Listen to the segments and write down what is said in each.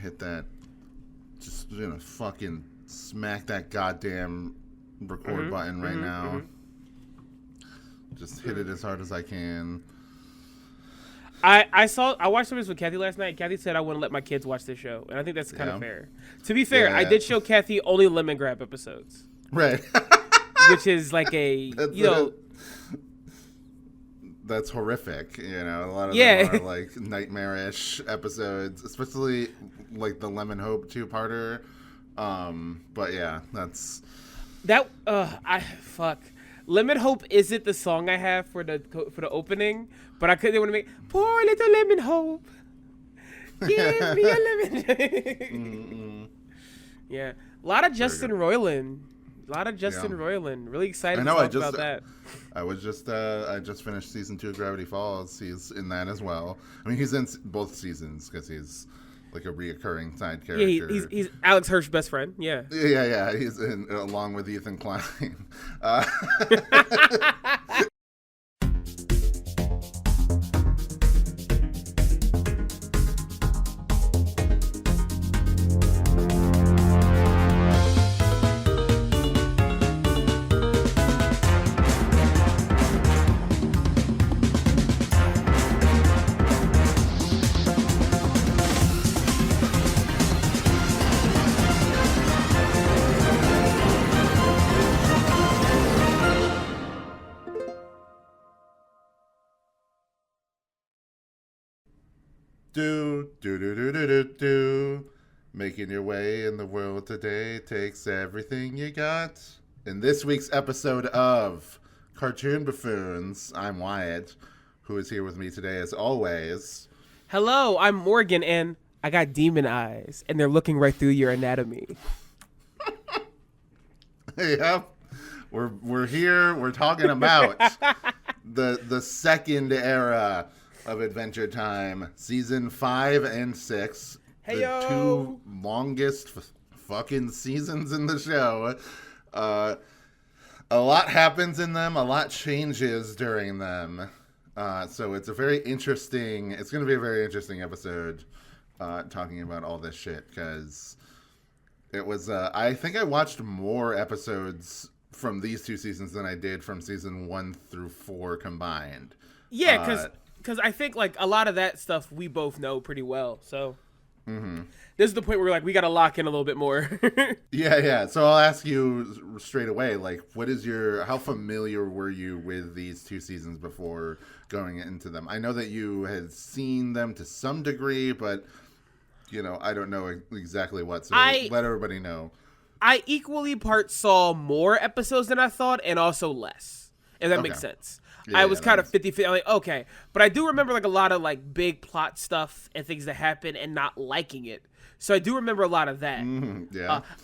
hit that, just fucking smack that goddamn record button right now. Just hit it as hard as I can. I watched this with Kathy last night. Kathy said I wouldn't let my kids watch this show, and I think that's kind of fair. To be fair, I did show Kathy only Lemon Grab episodes, right? Which is like that's horrific. A lot of them are like nightmarish episodes, especially like the Lemon Hope 2-parter. But yeah, that's that. Lemon Hope isn't the song I have for the opening, but I couldn't want to make poor little Lemon Hope. Give me a lemon. Yeah, a lot of Justin Roiland. Really excited to talk about that. I just finished season 2 of Gravity Falls. He's in that as well. I mean, he's in both seasons because he's like a reoccurring side character. Yeah, he's Alex Hirsch's best friend. Yeah. Yeah. He's in along with Ethan Klein. Do. Making your way in the world today takes everything you got. In this week's episode of Cartoon Buffoons, I'm Wyatt, who is here with me today as always. Hello, I'm Morgan, and I got demon eyes, and they're looking right through your anatomy. Yep. We're here. We're talking about the second era of Adventure Time, season 5 and 6. The two longest fucking seasons in the show. A lot happens in them. A lot changes during them. So it's going to be a very interesting episode talking about all this shit, because it was, I think I watched more episodes from these two seasons than I did from season 1 through 4 combined. Yeah, because I think like a lot of that stuff we both know pretty well. So this is the point where we're like, we got to lock in a little bit more. Yeah. So I'll ask you straight away, like, how familiar were you with these two seasons before going into them? I know that you had seen them to some degree, but I don't know exactly what. So let everybody know. I equally part saw more episodes than I thought, and also less, if that makes sense. I was kind of 50-50. I'm like, okay. But I do remember like a lot of like big plot stuff and things that happen and not liking it. So I do remember a lot of that.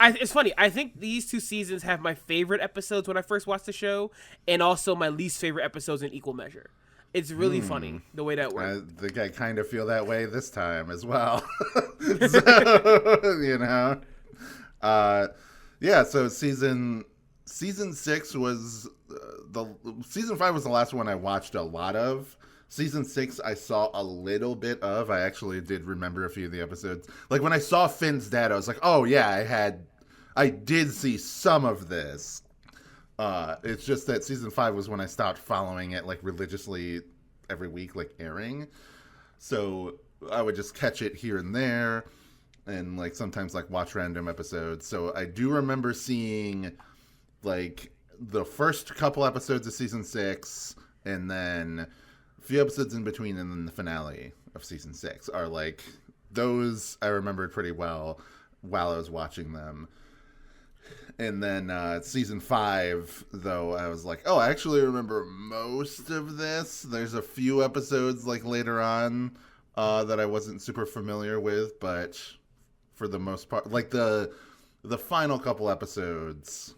It's funny. I think these two seasons have my favorite episodes when I first watched the show, and also my least favorite episodes in equal measure. It's really funny the way that works. I think I kind of feel that way this time as well. So season 6 was season 5 was the last one I watched a lot of. Season 6 I saw a little bit of. I actually did remember a few of the episodes. Like when I saw Finn's dad, I was like, oh yeah, I did see some of this. It's just that season 5 was when I stopped following it like religiously every week, like airing. So I would just catch it here and there, and like sometimes like watch random episodes. So I do remember seeing like the first couple episodes of season 6, and then a few episodes in between, and then the finale of season 6 are like those I remembered pretty well while I was watching them. And then season 5, though, I was like, oh, I actually remember most of this. There's a few episodes like later on that I wasn't super familiar with, but for the most part, like the final couple episodes,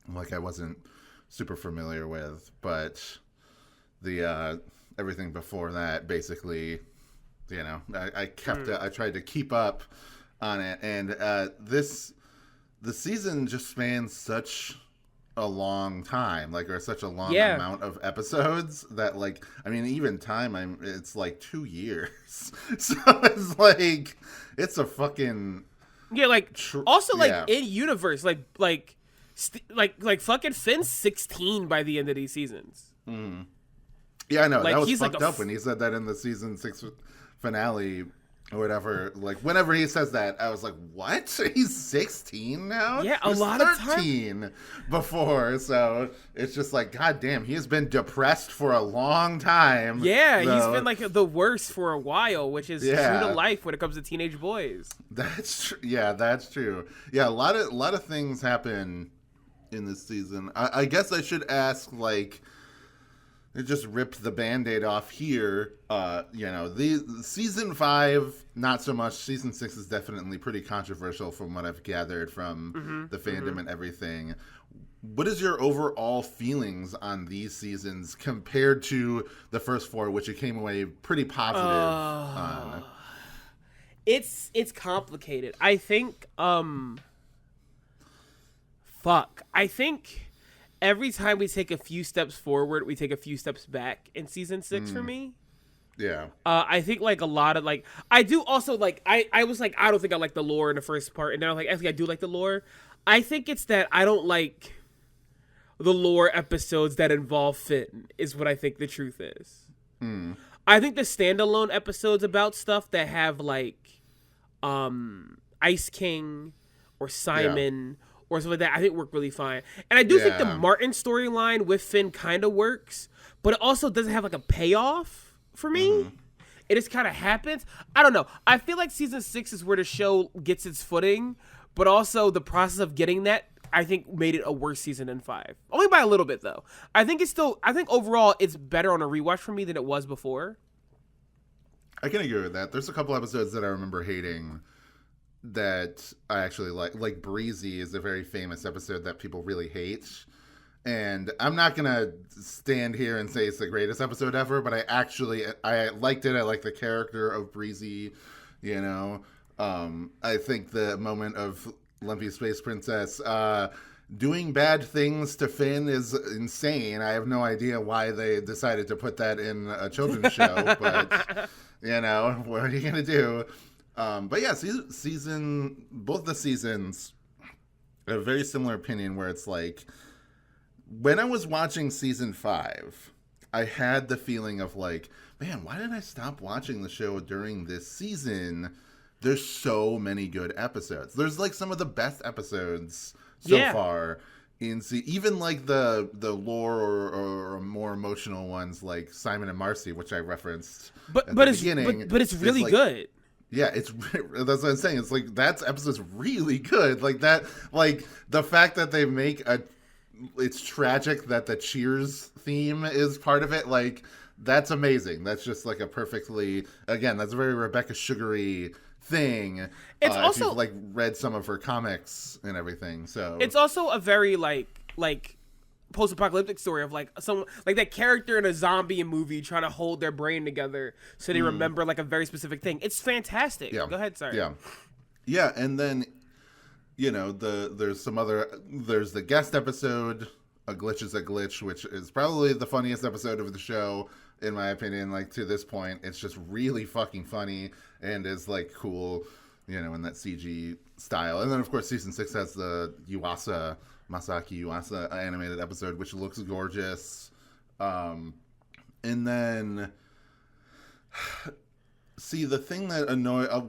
like I wasn't super familiar with, but the everything before that, basically, I kept I tried to keep up on it, and the season just spans such a long time, like, or such a long amount of episodes that, like, I mean, even time, it's like 2 years. So it's like, It's a fucking yeah. Like also like yeah. in universe, like fucking Finn's 16 by the end of these seasons. Mm. Yeah, I know. Like, that was he's fucked like up when he said that in the season 6 finale or whatever. Like, whenever he says that, I was like, what? He's 16 now? Yeah, he was a lot of time 13 before. So it's just like, god damn, he has been depressed for a long time. Yeah, so, he's been like the worst for a while, which is true to life when it comes to teenage boys. That's true. Yeah, that's true. Yeah, a lot of things happen in this season. I guess I should ask, like, it just ripped the Band-Aid off here. The season 5, not so much. Season 6 is definitely pretty controversial from what I've gathered from the fandom and everything. What is your overall feelings on these seasons compared to the first 4, which you came away pretty positive on? It's complicated. I think I think every time we take a few steps forward, we take a few steps back in season 6 for me. Yeah. I think like a lot of like I do also like I was like I don't think I like the lore in the first part, and then I'm like actually I do like the lore. I think it's that I don't like the lore episodes that involve Finn is what I think the truth is. I think the standalone episodes about stuff that have like Ice King or Simon or something like that, I think work really fine. And I do think the Martin storyline with Finn kind of works, but it also doesn't have like a payoff for me. It just kind of happens. I don't know. I feel like season 6 is where the show gets its footing, but also the process of getting that, I think, made it a worse season than 5. Only by a little bit, though. I think overall it's better on a rewatch for me than it was before. I can agree with that. There's a couple episodes that I remember hating that I actually like. Like Breezy is a very famous episode that people really hate. And I'm not going to stand here and say it's the greatest episode ever, but I liked it. I like the character of Breezy, you know. I think the moment of Lumpy Space Princess doing bad things to Finn is insane. I have no idea why they decided to put that in a children's show, but, you know, what are you going to do? But yeah, both the seasons, I have a very similar opinion where it's like, when I was watching season 5, I had the feeling of like, man, why did I stop watching the show during this season? There's so many good episodes. There's like some of the best episodes so far even like the lore or more emotional ones like Simon and Marcy, which I referenced at the beginning. But it's really good. Yeah, that's what I'm saying. It's like that episode's really good. Like that, like the fact that they make it's tragic that the Cheers theme is part of it. Like that's amazing. That's just like that's a very Rebecca Sugary thing. It's also, if you've like read some of her comics and everything. So it's also a very like post-apocalyptic story of like some like that character in a zombie movie trying to hold their brain together so they remember like a very specific thing. It's fantastic. Yeah. Go ahead, sorry. Yeah, and then you know, there's the guest episode, A Glitch is a Glitch, which is probably the funniest episode of the show, in my opinion, like to this point. It's just really fucking funny and is like cool, you know, in that CG style. And then of course season 6 has the Masaki Yuasa animated episode, which looks gorgeous. And then see, the thing that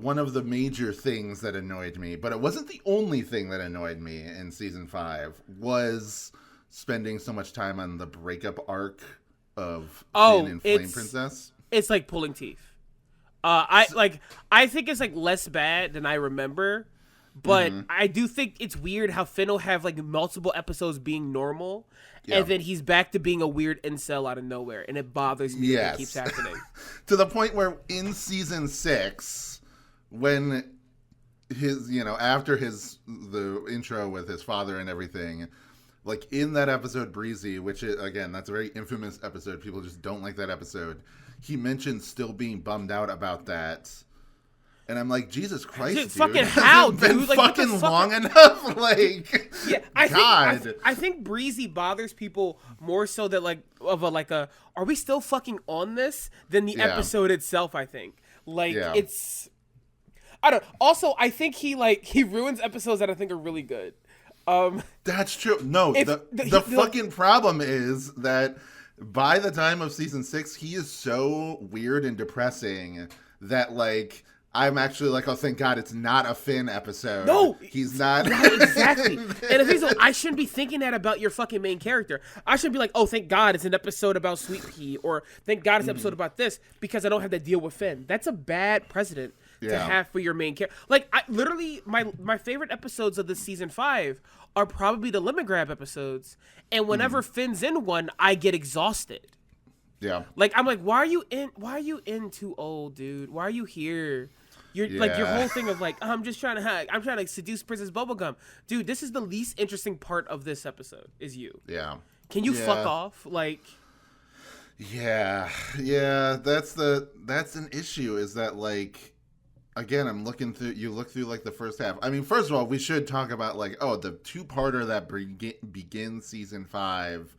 one of the major things that annoyed me, but it wasn't the only thing that annoyed me in season 5, was spending so much time on the breakup arc of Finn and Flame Princess. It's like pulling teeth. I think it's like less bad than I remember, but I do think it's weird how Finn will have like multiple episodes being normal, and then he's back to being a weird incel out of nowhere, and it bothers me that it keeps happening. To the point where in season 6, when after the intro with his father and everything, like in that episode Breezy, which is, again, that's a very infamous episode. People just don't like that episode. He mentioned still being bummed out about that. And I'm like, Jesus Christ, dude. Fucking how, dude? Been like, fucking long enough? Like, yeah, I think Breezy bothers people more so that are we still fucking on this than the episode itself, I think. Like, it's... I don't. Also, I think he ruins episodes that I think are really good. That's true. No, the fucking problem is that by the time of season 6, he is so weird and depressing that like I'm actually like, oh, thank God it's not a Finn episode. No, he's not. Right, exactly. And the thing is, I shouldn't be thinking that about your fucking main character. I should be like, oh, thank God it's an episode about Sweet Pea, or thank God it's an episode about this because I don't have to deal with Finn. That's a bad precedent to have for your main character. Like, I literally, my favorite episodes of this season 5 are probably the lemon grab episodes, and whenever Finn's in one, I get exhausted. Yeah. Like, I'm like, why are you in too old, dude? Why are you here? You're like your whole thing of like, I'm trying to seduce Princess Bubblegum. Dude, this is the least interesting part of this episode is you. Yeah. Can you fuck off? Like, yeah, that's an issue is that like, again, you look through like the first half. I mean, first of all, we should talk about like, the 2-parter that begins season 5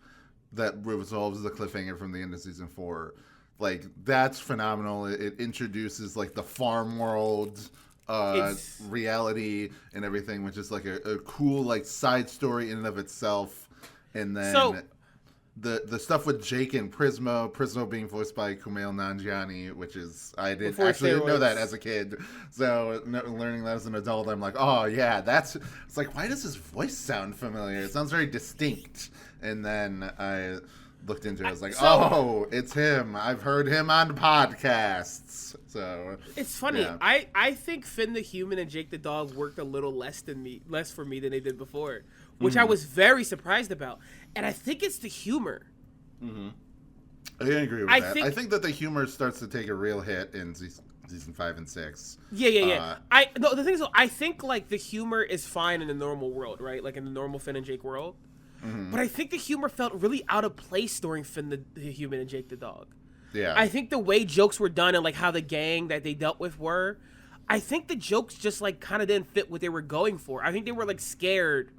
that resolves the cliffhanger from the end of season 4. Like, that's phenomenal. It introduces like the farm world reality and everything, which is like a cool like side story in and of itself. And then the stuff with Jake and Prismo being voiced by Kumail Nanjiani, which is didn't know that as a kid. So learning that as an adult, I'm like, oh yeah, it's like, why does his voice sound familiar? It sounds very distinct. And then I looked into it. I was like, oh, it's him. I've heard him on podcasts. So it's funny. Yeah. I think Finn the human and Jake the dog worked a little less for me than they did before, which I was very surprised about. And I think it's the humor. Mm-hmm. I agree with that. I think that the humor starts to take a real hit in season 5 and 6. Yeah. The thing is, I think like the humor is fine in the normal world, right? Like in the normal Finn and Jake world. Mm-hmm. But I think the humor felt really out of place during Finn the human and Jake the dog. Yeah. I think the way jokes were done and like how the gang that they dealt with were, I think the jokes just like kind of didn't fit what they were going for. I think they were like scared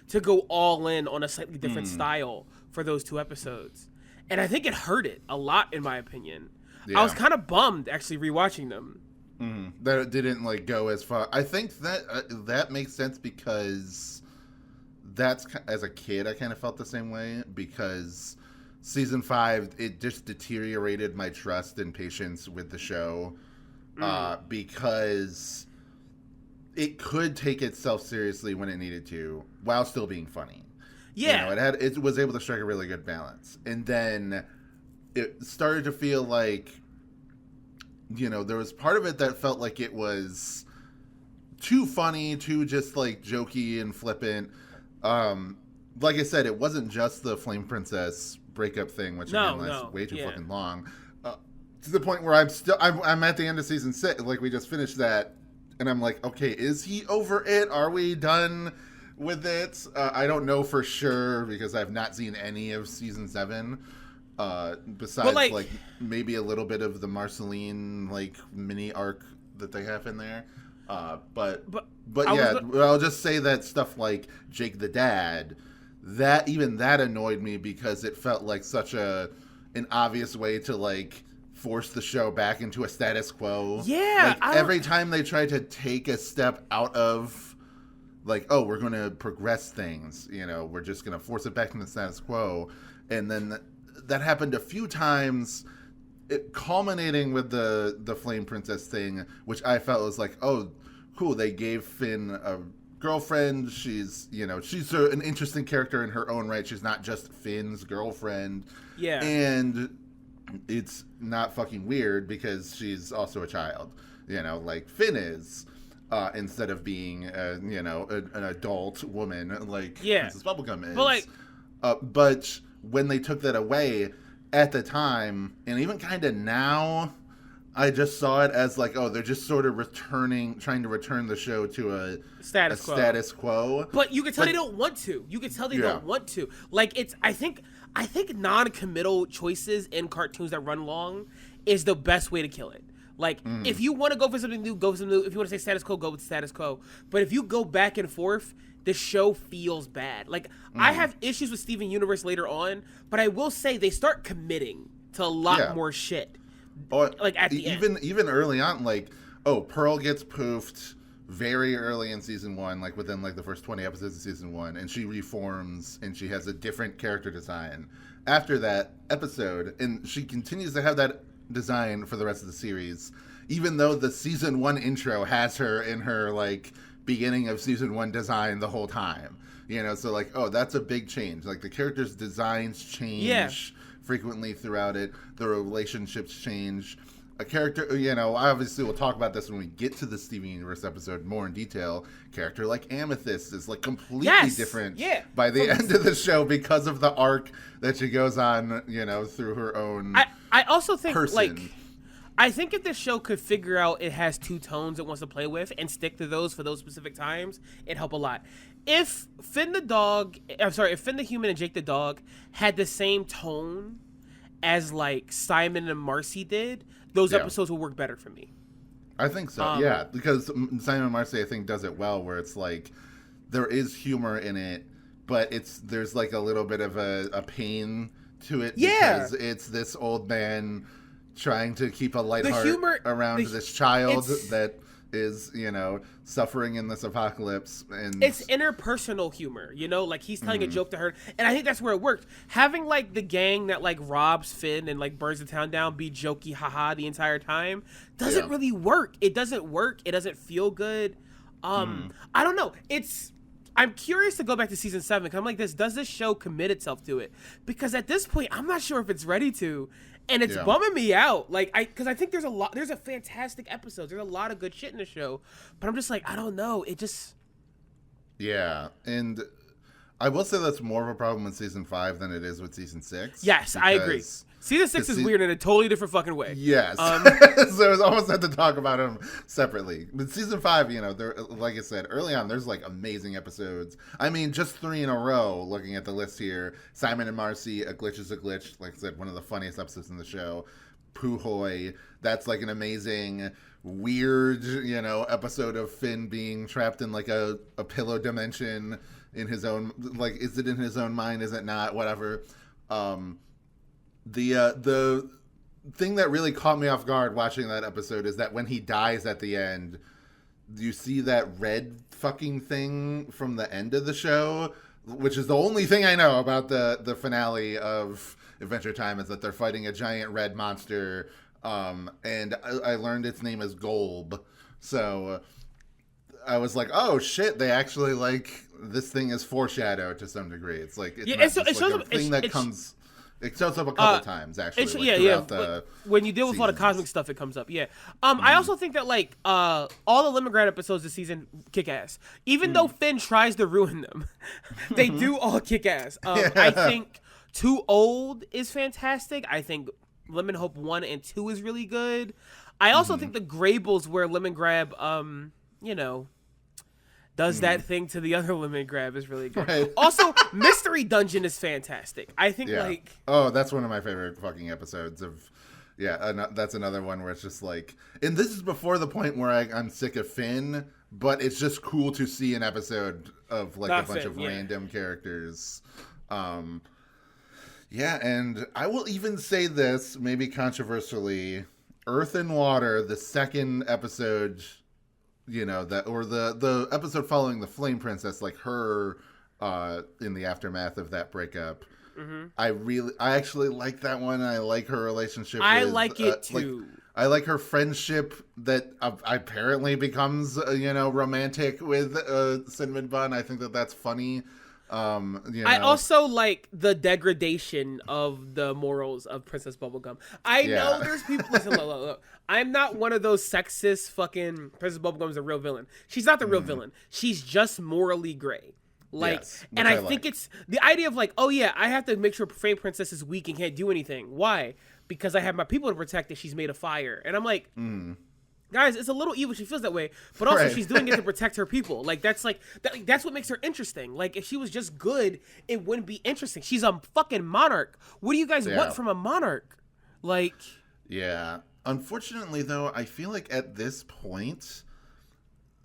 to go all in on a slightly different style for those 2 episodes. And I think it hurt it a lot, in my opinion. Yeah. I was kind of bummed actually rewatching them. Mm-hmm. That it didn't like go as far. I think that that makes sense because that's, as a kid, I kind of felt the same way because season 5, it just deteriorated my trust and patience with the show because it could take itself seriously when it needed to while still being funny. Yeah. It was able to strike a really good balance. And then it started to feel like, there was part of it that felt like it was too funny, too just like jokey and flippant. Like I said, it wasn't just the Flame Princess breakup thing, which is way too fucking long. To the point where I'm at the end of season 6, like we just finished that, and I'm like, okay, is he over it? Are we done with it? I don't know for sure because I've not seen any of season 7. Besides like maybe a little bit of the Marceline like mini arc that they have in there. But I'll just say that stuff like Jake the dad, that annoyed me because it felt like such an obvious way to like force the show back into a status quo. Yeah. Like every time they tried to take a step out of like, oh, we're going to progress things, we're just going to force it back into the status quo. And then that happened a few times. Culminating with the Flame Princess thing, which I felt was like, oh, cool, they gave Finn a girlfriend. She's an interesting character in her own right. She's not just Finn's girlfriend. Yeah. And it's not fucking weird because she's also a child, like Finn is, instead of being, an adult woman like Princess Bubblegum is. But when they took that away, at the time, and even kind of now, I just saw it as like, oh, they're just sort of trying to return the show to a status quo. But you can tell they don't want to. You can tell they don't want to. Like, I think non-committal choices in cartoons that run long is the best way to kill it. Like, if you want to go for something new, go for something new. If you want to say status quo, go with status quo. But if you go back and forth, the show feels bad. Like, I have issues with Steven Universe later on, but I will say they start committing to a lot more shit. Like at the end. Even early on, like Oh, Pearl gets poofed very early in season 1, like within like the first 20 episodes of season 1, and she reforms and she has a different character design after that episode, and she continues to have that design for the rest of the series, even though the season 1 intro has her in her like beginning of season 1 design the whole time. You know, so like, oh, that's a big change. Like the characters' designs change frequently throughout it. The relationships change. A character, you know, obviously we'll talk about this when we get to the Steven Universe episode more in detail. Character like Amethyst is like completely different by the end of the show because of the arc that she goes on, you know, through her own I also think person. Like, I think if this show could figure out it has 2 tones it wants to play with and stick to those for those specific times, it'd help a lot. If Finn the human and Jake the dog had the same tone as like Simon and Marcy did, those episodes will work better for me. I think so, because Simon and Marcy, I think, does it well, where it's like there is humor in it, but there's like a little bit of a pain to it because it's this old man trying to keep a light heart around this child that is, you know, suffering in this apocalypse, and it's interpersonal humor, you know, like he's telling a joke to her, and I think that's where it worked. Having like the gang that like robs Finn and like burns the town down be jokey haha the entire time doesn't really work. It doesn't work. It doesn't feel good. I don't know. I'm curious to go back to season 7 because I'm like, does this show commit itself to it? Because at this point, I'm not sure if it's ready to. And it's bumming me out, like because I think there's a fantastic episode. There's a lot of good shit in the show, but I'm just like, I don't know. It just and I will say that's more of a problem with season 5 than it is with season 6. Yes, I agree. Season 6 is weird in a totally different fucking way. Yes. So it's almost had to talk about them separately. But season 5, you know, there, like I said, early on, there's like amazing episodes. I mean, just 3 in a row, looking at the list here. Simon and Marcy, A Glitch is a Glitch. Like I said, one of the funniest episodes in the show. Poohoy. That's like an amazing, weird, you know, episode of Finn being trapped in like a pillow dimension in his own, like, is it in his own mind? Is it not? Whatever. The thing that really caught me off guard watching that episode is that when he dies at the end, you see that red fucking thing from the end of the show, which is the only thing I know about the finale of Adventure Time, is that they're fighting a giant red monster, and I learned its name is Golb. So I was like, oh shit, they actually, like, this thing is foreshadowed to some degree. It's like it's a thing that comes. It shows up a couple times, actually. When you deal with all the cosmic stuff, it comes up. Yeah. I also think that like all the Lemongrad episodes this season kick ass. Even though Finn tries to ruin them, they do all kick ass. I think Too Old is fantastic. I think Lemon Hope 1 and 2 is really good. I also think the Grables, where Lemon Grab, you know, does that thing to the other Lemon Grab, is really good. Right. Also, Mystery Dungeon is fantastic. I think like... Oh, that's one of my favorite fucking episodes of... Yeah, that's another one where it's just like... And this is before the point where I'm sick of Finn, but it's just cool to see an episode of like a bunch of random characters. Yeah, and I will even say this, maybe controversially, Earth and Water, the second episode... You know, that, or the episode following the Flame Princess, like her in the aftermath of that breakup. I actually like that one. I like her relationship. I like it too. I like her friendship that apparently becomes you know, romantic with Cinnamon Bun. I think that's funny. You know. I also like the degradation of the morals of Princess Bubblegum. I know there's people. Listen, look. I'm not one of those sexist fucking Princess Bubblegum's a real villain. She's not the real villain. She's just morally gray. Like, and I think it's the idea of like, oh yeah, I have to make sure Flame Princess is weak and can't do anything. Why? Because I have my people to protect and she's made of fire. And I'm like, guys, it's a little evil. She feels that way, but also she's doing it to protect her people. Like that's what makes her interesting. Like if she was just good, it wouldn't be interesting. She's a fucking monarch. What do you guys want from a monarch? Like, unfortunately, though, I feel like at this point,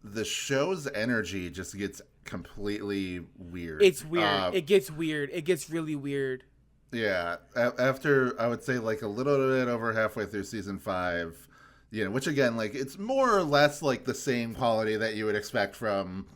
the show's energy just gets completely weird. It's weird. It gets weird. It gets really weird. Yeah. After, I would say, like a little bit over halfway through season 5, which again, like, it's more or less like the same quality that you would expect from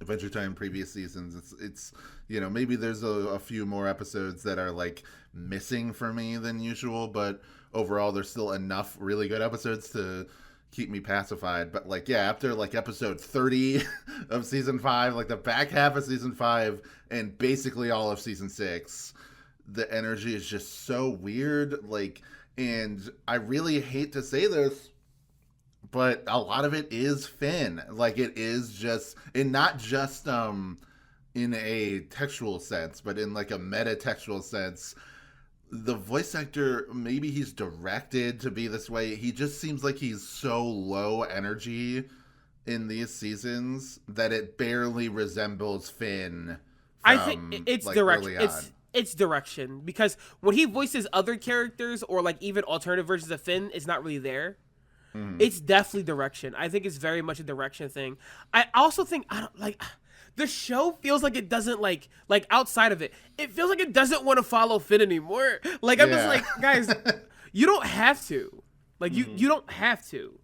Adventure Time previous seasons. It's maybe there's a few more episodes that are like missing for me than usual, but overall there's still enough really good episodes to keep me pacified. But like, yeah, after like episode 30 of season 5, like the back half of season 5 and basically all of season 6, the energy is just so weird. Like, and I really hate to say this, but a lot of it is Finn. Like, it is just, and not just in a textual sense, but in like a meta-textual sense. The voice actor, maybe he's directed to be this way. He just seems like he's so low energy in these seasons that it barely resembles Finn. I think it's like direction. It's direction, because when he voices other characters or like even alternative versions of Finn, it's not really there. It's definitely direction. I think it's very much a direction thing. I also think the show feels like it doesn't like outside of it. It feels like it doesn't want to follow Finn anymore. Like, I'm just like, guys, you don't have to. Like, you don't have to.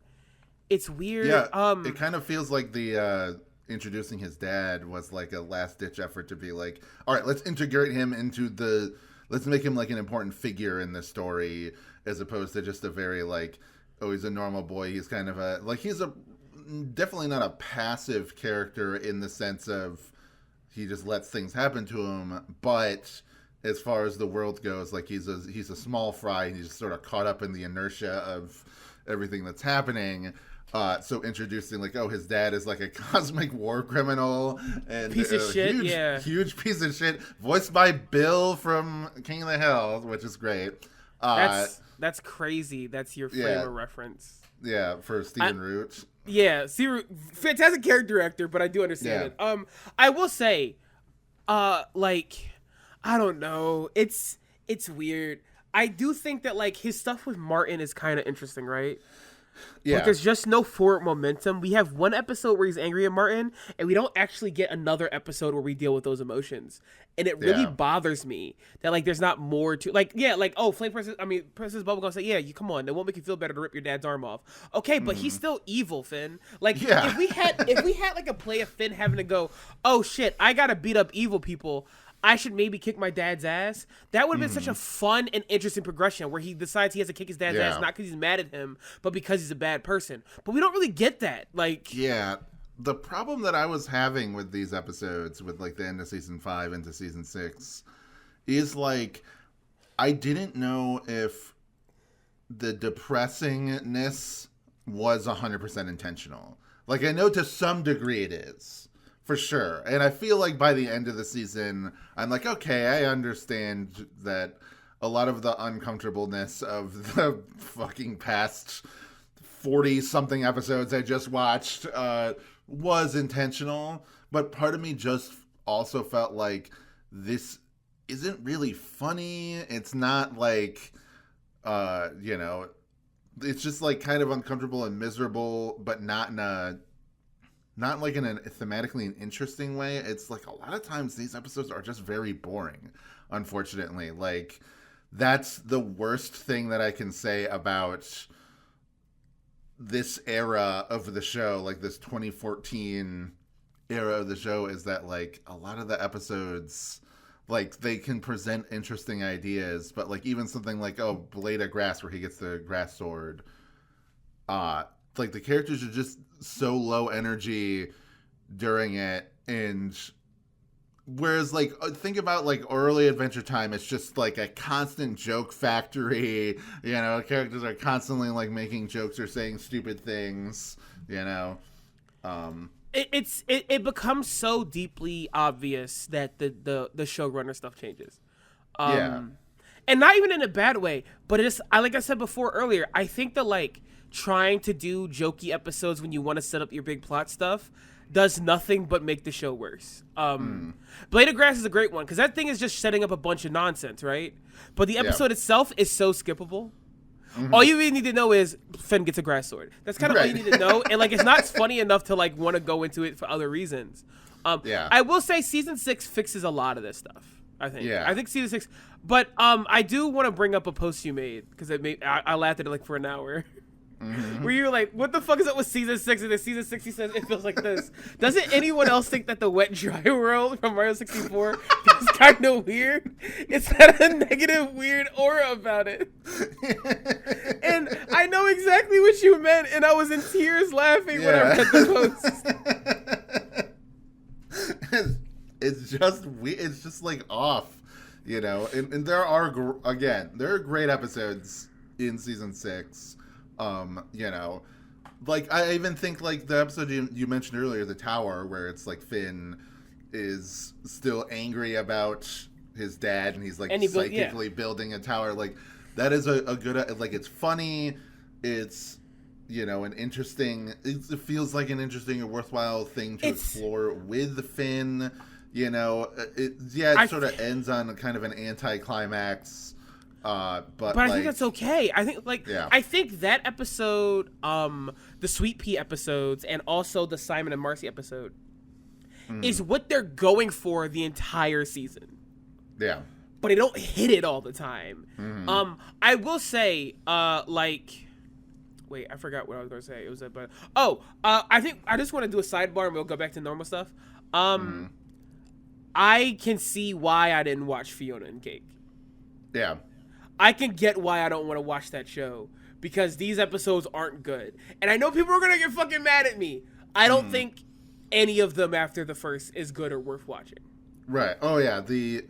It's weird. Yeah, it kind of feels like the introducing his dad was like a last ditch effort to be like, all right, let's integrate him into let's make him like an important figure in the story, as opposed to just a very like, oh, he's a normal boy. He's kind of he's definitely not a passive character in the sense of he just lets things happen to him. But as far as the world goes, like, he's a small fry, and he's just sort of caught up in the inertia of everything that's happening. So introducing like, oh, his dad is like a cosmic war criminal and piece of shit, huge piece of shit, voiced by Bill from King of the Hill, which is great. That's crazy. That's your frame of reference. Yeah, for Stephen Root. Yeah, fantastic character actor, but I do understand it. I will say, like, I don't know. It's weird. I do think that like his stuff with Martin is kind of interesting, right? Yeah. But there's just no forward momentum. We have one episode where he's angry at Martin, and we don't actually get another episode where we deal with those emotions. And it really bothers me that like there's not more to like, Princess Bubblegum say, yeah, you come on, it won't make you feel better to rip your dad's arm off. Okay, but he's still evil, Finn. Like, if we had like a play of Finn having to go, oh shit, I gotta beat up evil people, I should maybe kick my dad's ass. That would have been such a fun and interesting progression where he decides he has to kick his dad's ass, not because he's mad at him, but because he's a bad person. But we don't really get that. Like, yeah, the problem that I was having with these episodes, with like the end of season 5 into season 6, is like, I didn't know if the depressingness was 100% intentional. Like, I know to some degree it is. For sure. And I feel like by the end of the season, I'm like, okay, I understand that a lot of the uncomfortableness of the fucking past 40-something episodes I just watched was intentional. But part of me just also felt like this isn't really funny. It's not like, it's just like kind of uncomfortable and miserable, but not in a thematically an interesting way. It's like a lot of times these episodes are just very boring, unfortunately. Like, that's the worst thing that I can say about this era of the show, like this 2014 era of the show, is that like a lot of the episodes, like, they can present interesting ideas, but like even something like, oh, Blade of Grass, where he gets the grass sword, like the characters are just so low energy during it. And whereas like, think about like early Adventure Time, it's just like a constant joke factory, characters are constantly like making jokes or saying stupid things, it becomes so deeply obvious that the showrunner stuff changes. And not even in a bad way, but it's, like I said before earlier, I think that like trying to do jokey episodes when you want to set up your big plot stuff does nothing but make the show worse. Blade of Grass is a great one, because that thing is just setting up a bunch of nonsense, right? But the episode itself is so skippable. All you really need to know is Finn gets a grass sword. That's kind of all you need to know. And like, it's not funny enough to like want to go into it for other reasons. I will say season 6 fixes a lot of this stuff, I think. I think season 6. But I do want to bring up a post you made, because I laughed at it like for an hour. Where you're like, what the fuck is up with season 6? And then season 6 he says it feels like this. Doesn't anyone else think that the wet dry world from Mario 64 is kind of weird? It's got a negative weird aura about it. And I know exactly what you meant, and I was in tears laughing when I read the post. It's just it's just like off, you know. And there are great episodes in season 6. You know, like I even think like the episode you mentioned earlier, the tower, where it's like Finn is still angry about his dad, and he's like psychically building a tower. Like that is a good, like, it's funny, it's, you know, an interesting, it feels like an interesting or worthwhile thing to explore with Finn. You know, it sort of ends on kind of an anticlimax. But I think that's okay. I think I think that episode, the Sweet Pea episodes, and also the Simon and Marcy episode, is what they're going for the entire season. Yeah. But they don't hit it all the time. I will say, wait, I forgot what I was going to say. It was I think I just want to do a sidebar and we'll go back to normal stuff. I can see why I didn't watch Fiona and Cake. Yeah. I can get why I don't want to watch that show, because these episodes aren't good. And I know people are going to get fucking mad at me. I don't think any of them after the first is good or worth watching. Right. Oh, yeah. The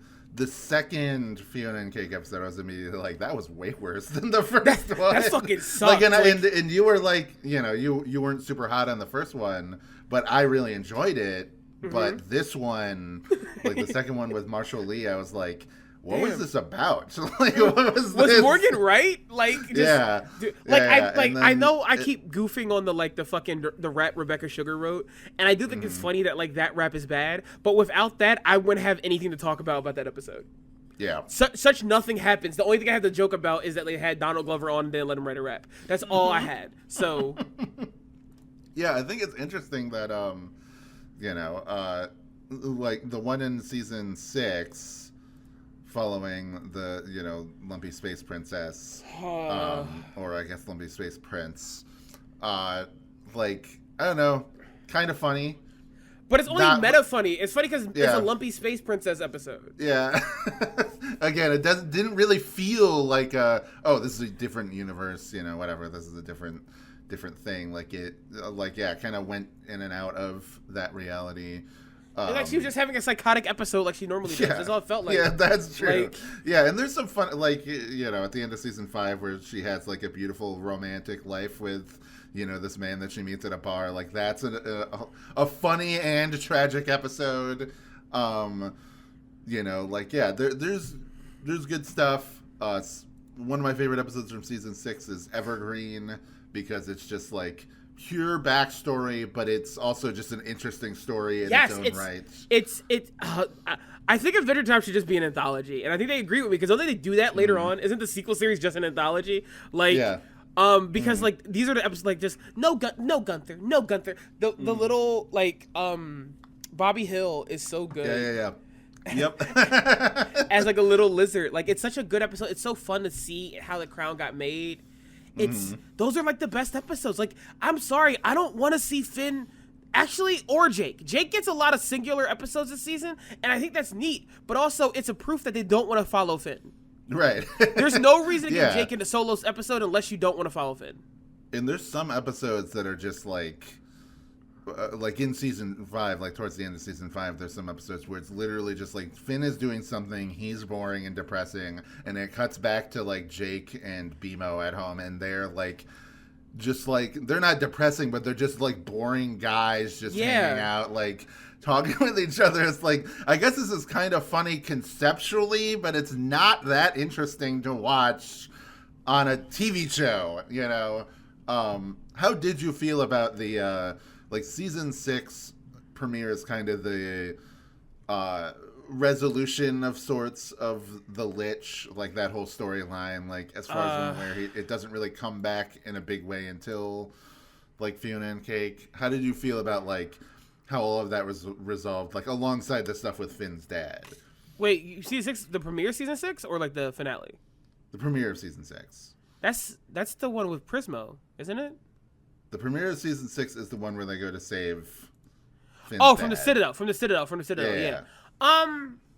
second Fiona and Cake episode, I was immediately like, that was way worse than the first one. That fucking sucked. And you were like, you know, you weren't super hot on the first one, but I really enjoyed it. But this one, like the second one with Marshall Lee, I was like, what was this about? Like, what was this? Was Morgan right? Like, just, yeah. Dude, I know I keep goofing on the rap Rebecca Sugar wrote, and I do think it's funny that like that rap is bad, but without that, I wouldn't have anything to talk about that episode. Yeah. Such nothing happens. The only thing I had to joke about is that they had Donald Glover on and didn't let him write a rap. That's all I had. So. Yeah, I think it's interesting that you know, like the one in season 6. Following the, you know, Lumpy Space Princess, or I guess Lumpy Space Prince, like, I don't know, kind of funny. But it's only meta funny. It's funny because it's a Lumpy Space Princess episode. Yeah. Again, it didn't really feel like this is a different universe, you know, whatever. This is a different thing. Like it, kind of went in and out of that reality. Like she was just having a psychotic episode like she normally does. That's all it felt like. Yeah, that's true. Like, and there's some fun, like, you know, at the end of season 5 where she has like a beautiful romantic life with, you know, this man that she meets at a bar. Like that's a funny and tragic episode. You know, like, there's good stuff. One of my favorite episodes from season 6 is Evergreen, because it's just like pure backstory, but it's also just an interesting story in its own right. I think Adventure Time should just be an anthology, and I think they agree with me, because don't they do that later on? Isn't the sequel series just an anthology? Like, because like these are the episodes, like just no Gunther. The little like Bobby Hill is so good. Yeah. Yep. As like a little lizard, like it's such a good episode. It's so fun to see how the crown got made. Those are like the best episodes. Like, I'm sorry, I don't want to see Finn or Jake. Jake gets a lot of singular episodes this season, and I think that's neat. But also, it's a proof that they don't want to follow Finn. Right. There's no reason to get Jake into solo episode unless you don't want to follow Finn. And there's some episodes that are just like in season 5, like towards the end of season 5, there's some episodes where it's literally just like Finn is doing something, he's boring and depressing, and it cuts back to like Jake and BMO at home, and they're like, just like, they're not depressing, but they're just like boring guys just hanging out, like talking with each other. It's like, I guess this is kind of funny conceptually, but it's not that interesting to watch on a TV show, you know. How did you feel about the like season 6 premiere is kind of the resolution of sorts of the Lich, like that whole storyline, like as far as I'm aware, it doesn't really come back in a big way until like Fiona and Cake. How did you feel about like how all of that was resolved, like alongside the stuff with Finn's dad? Wait, season 6, the premiere season 6, or like the finale? The premiere of season 6. That's the one with Prismo, isn't it? The premiere of season 6 is the one where they go to save Finn's From the dad. Citadel. Yeah.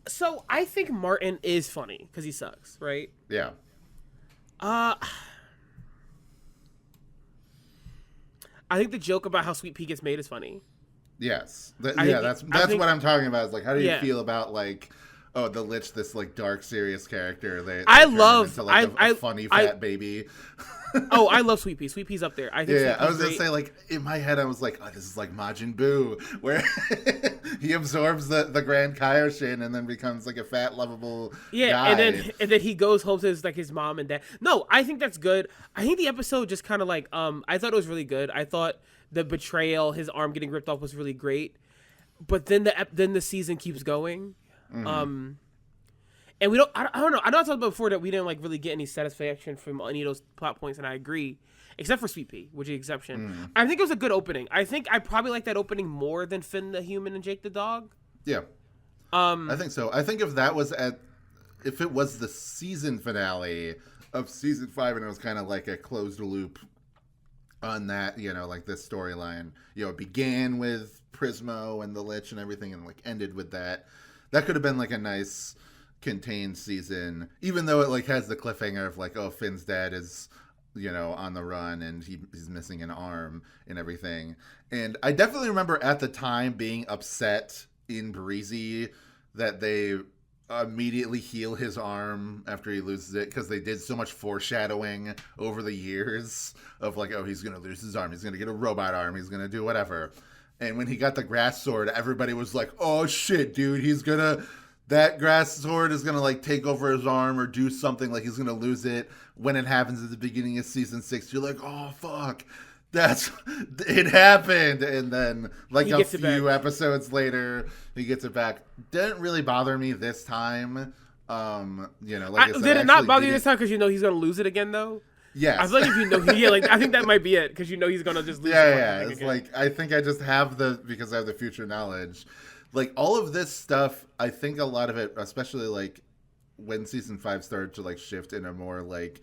So I think Martin is funny because he sucks, right? Yeah. I think the joke about how Sweet Pea gets made is funny. Yes. That's what I'm talking about. Is like, how do you feel about like, oh, the Lich, this like dark, serious character? I love a funny fat baby. Oh, I love Sweet Pea. Sweet Pea's up there. I think. Yeah, I was gonna say, like, in my head, I was like, oh, this is like Majin Buu, where he absorbs the Grand Kaioshin and then becomes like a fat, lovable guy. and then he goes home to his mom and dad. No, I think that's good. I think the episode just kind of like I thought it was really good. I thought the betrayal, his arm getting ripped off, was really great. But then the season keeps going. Mm-hmm. And we don't. I don't know. I know I talked about before that we didn't like really get any satisfaction from any of those plot points, and I agree, except for Sweet Pea, which is the exception. I think it was a good opening. I think I probably like that opening more than Finn the human and Jake the dog. Yeah, I think so. I think if it was the season finale of season 5, and it was kind of like a closed loop on that, like this storyline, it began with Prismo and the Lich and everything, and like ended with that. That could have been like a nice contained season, even though it like has the cliffhanger of like, oh, Finn's dad is on the run and he's missing an arm and everything. And I definitely remember at the time being upset in Breezy that they immediately heal his arm after he loses it, because they did so much foreshadowing over the years of like, oh, he's gonna lose his arm, he's gonna get a robot arm, he's gonna do whatever. And when he got the grass sword, everybody was like, oh shit, dude, that grass sword is going to like take over his arm or do something, like he's going to lose it. When it happens at the beginning of season 6, you're like, oh fuck, it happened. And then like a few episodes later, he gets it back. Didn't really bother me this time. Did it not bother you this time because he's going to lose it again though? Yes. I feel like if I think that might be it, because he's going to just lose it. Yeah. It's again. Like, I think I just have because I have the future knowledge. Like, all of this stuff, I think a lot of it, especially, like, when season 5 started to, like, shift in a more, like,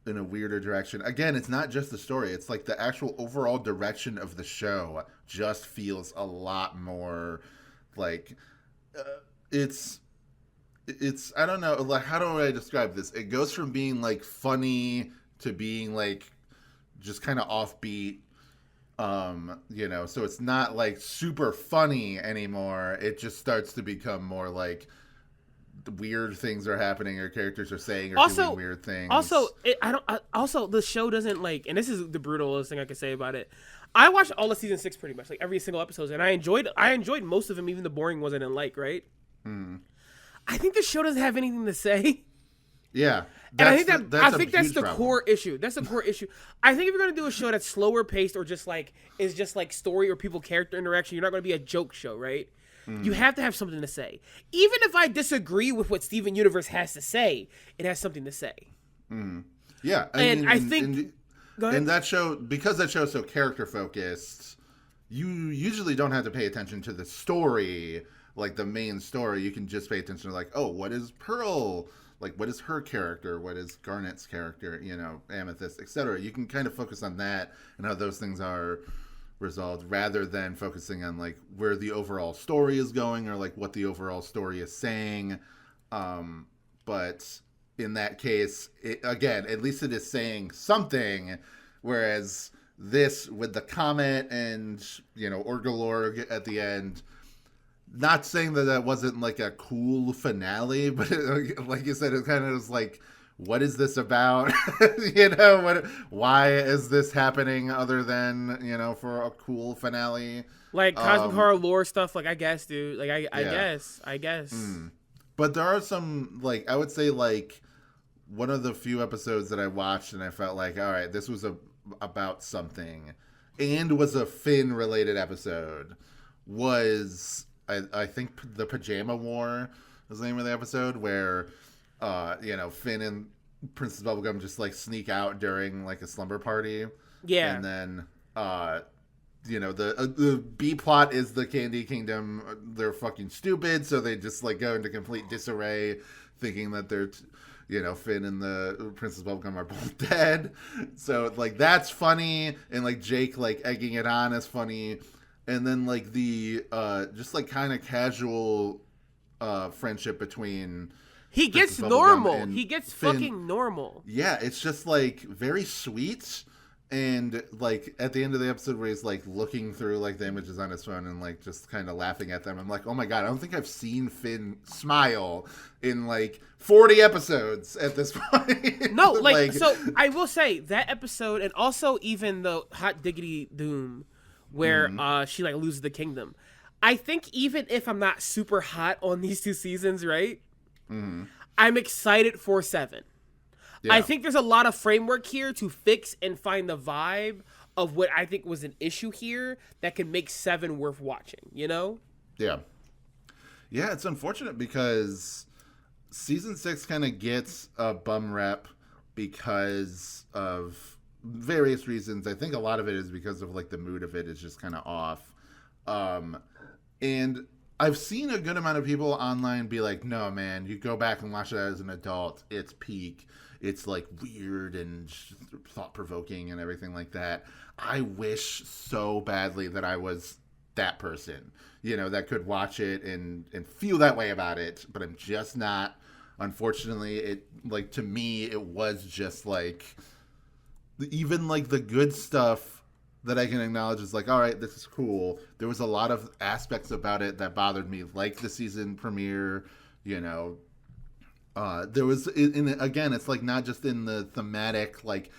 in a weirder direction. Again, it's not just the story. It's, like, the actual overall direction of the show just feels a lot more, like, it's, I don't know, like, how do I describe this? It goes from being, like, funny to being, like, just kind of offbeat. So it's not like super funny anymore. It just starts to become more like weird things are happening or characters are saying or doing weird things. Also, the show doesn't like, and this is the brutalest thing I can say about it. I watched all of season 6 pretty much, like every single episode, and I enjoyed most of them, even the boring ones I didn't like. Right? I think the show doesn't have anything to say. Yeah. And I think that's the core issue. That's the core issue. I think if you're gonna do a show that's slower paced or just like story or people character interaction, you're not gonna be a joke show, right? You have to have something to say. Even if I disagree with what Steven Universe has to say, it has something to say. Yeah, I think that show, because that show is so character focused, you usually don't have to pay attention to the story, like the main story. You can just pay attention to like, oh, what is Pearl? Like, what is her character? What is Garnet's character? Amethyst, etc. You can kind of focus on that and how those things are resolved, rather than focusing on like where the overall story is going or like what the overall story is saying. But in that case, again, at least it is saying something. Whereas this, with the comet and Orgolorg at the end. Not saying that wasn't like a cool finale, but like you said, it kind of was like, what is this about? Why is this happening other than, for a cool finale? Like cosmic horror lore stuff, like I guess, dude. Like I guess. But there are some, like, I would say like one of the few episodes that I watched and I felt like, all right, this was about something, and was a Finn related episode, was I think the Pajama War is the name of the episode, where Finn and Princess Bubblegum just like sneak out during like a slumber party. Yeah. And then the B plot is the Candy Kingdom, they're fucking stupid, so they just like go into complete disarray, thinking that they're Finn and the Princess Bubblegum are both dead. So like that's funny, and like Jake like egging it on is funny, and then like the just like kind of casual friendship between he gets normal. He gets Finn. Fucking normal. Yeah, it's just like very sweet. And like at the end of the episode where he's like looking through like the images on his phone and like just kind of laughing at them, I'm like, oh my god, I don't think I've seen Finn smile in like 40 episodes at this point. No, like so I will say that episode, and also even the Hot Diggity Doom where she like loses the kingdom. I think even if I'm not super hot on these 2 seasons, right? I'm excited for 7. Yeah. I think there's a lot of framework here to fix and find the vibe of what I think was an issue here that can make 7 worth watching, Yeah. Yeah, it's unfortunate because season 6 kind of gets a bum rep because of various reasons. I think a lot of it is because of like the mood of it is just kind of off. And I've seen a good amount of people online be like, no, man, you go back and watch it as an adult. It's peak. It's like weird and thought-provoking and everything like that. I wish so badly that I was that person, that could watch it and feel that way about it, but I'm just not. Unfortunately, it like to me, it was just like even like the good stuff that I can acknowledge is like, all right, this is cool. There was a lot of aspects about it that bothered me, like the season premiere, there was, again, it's like not just in the thematic, like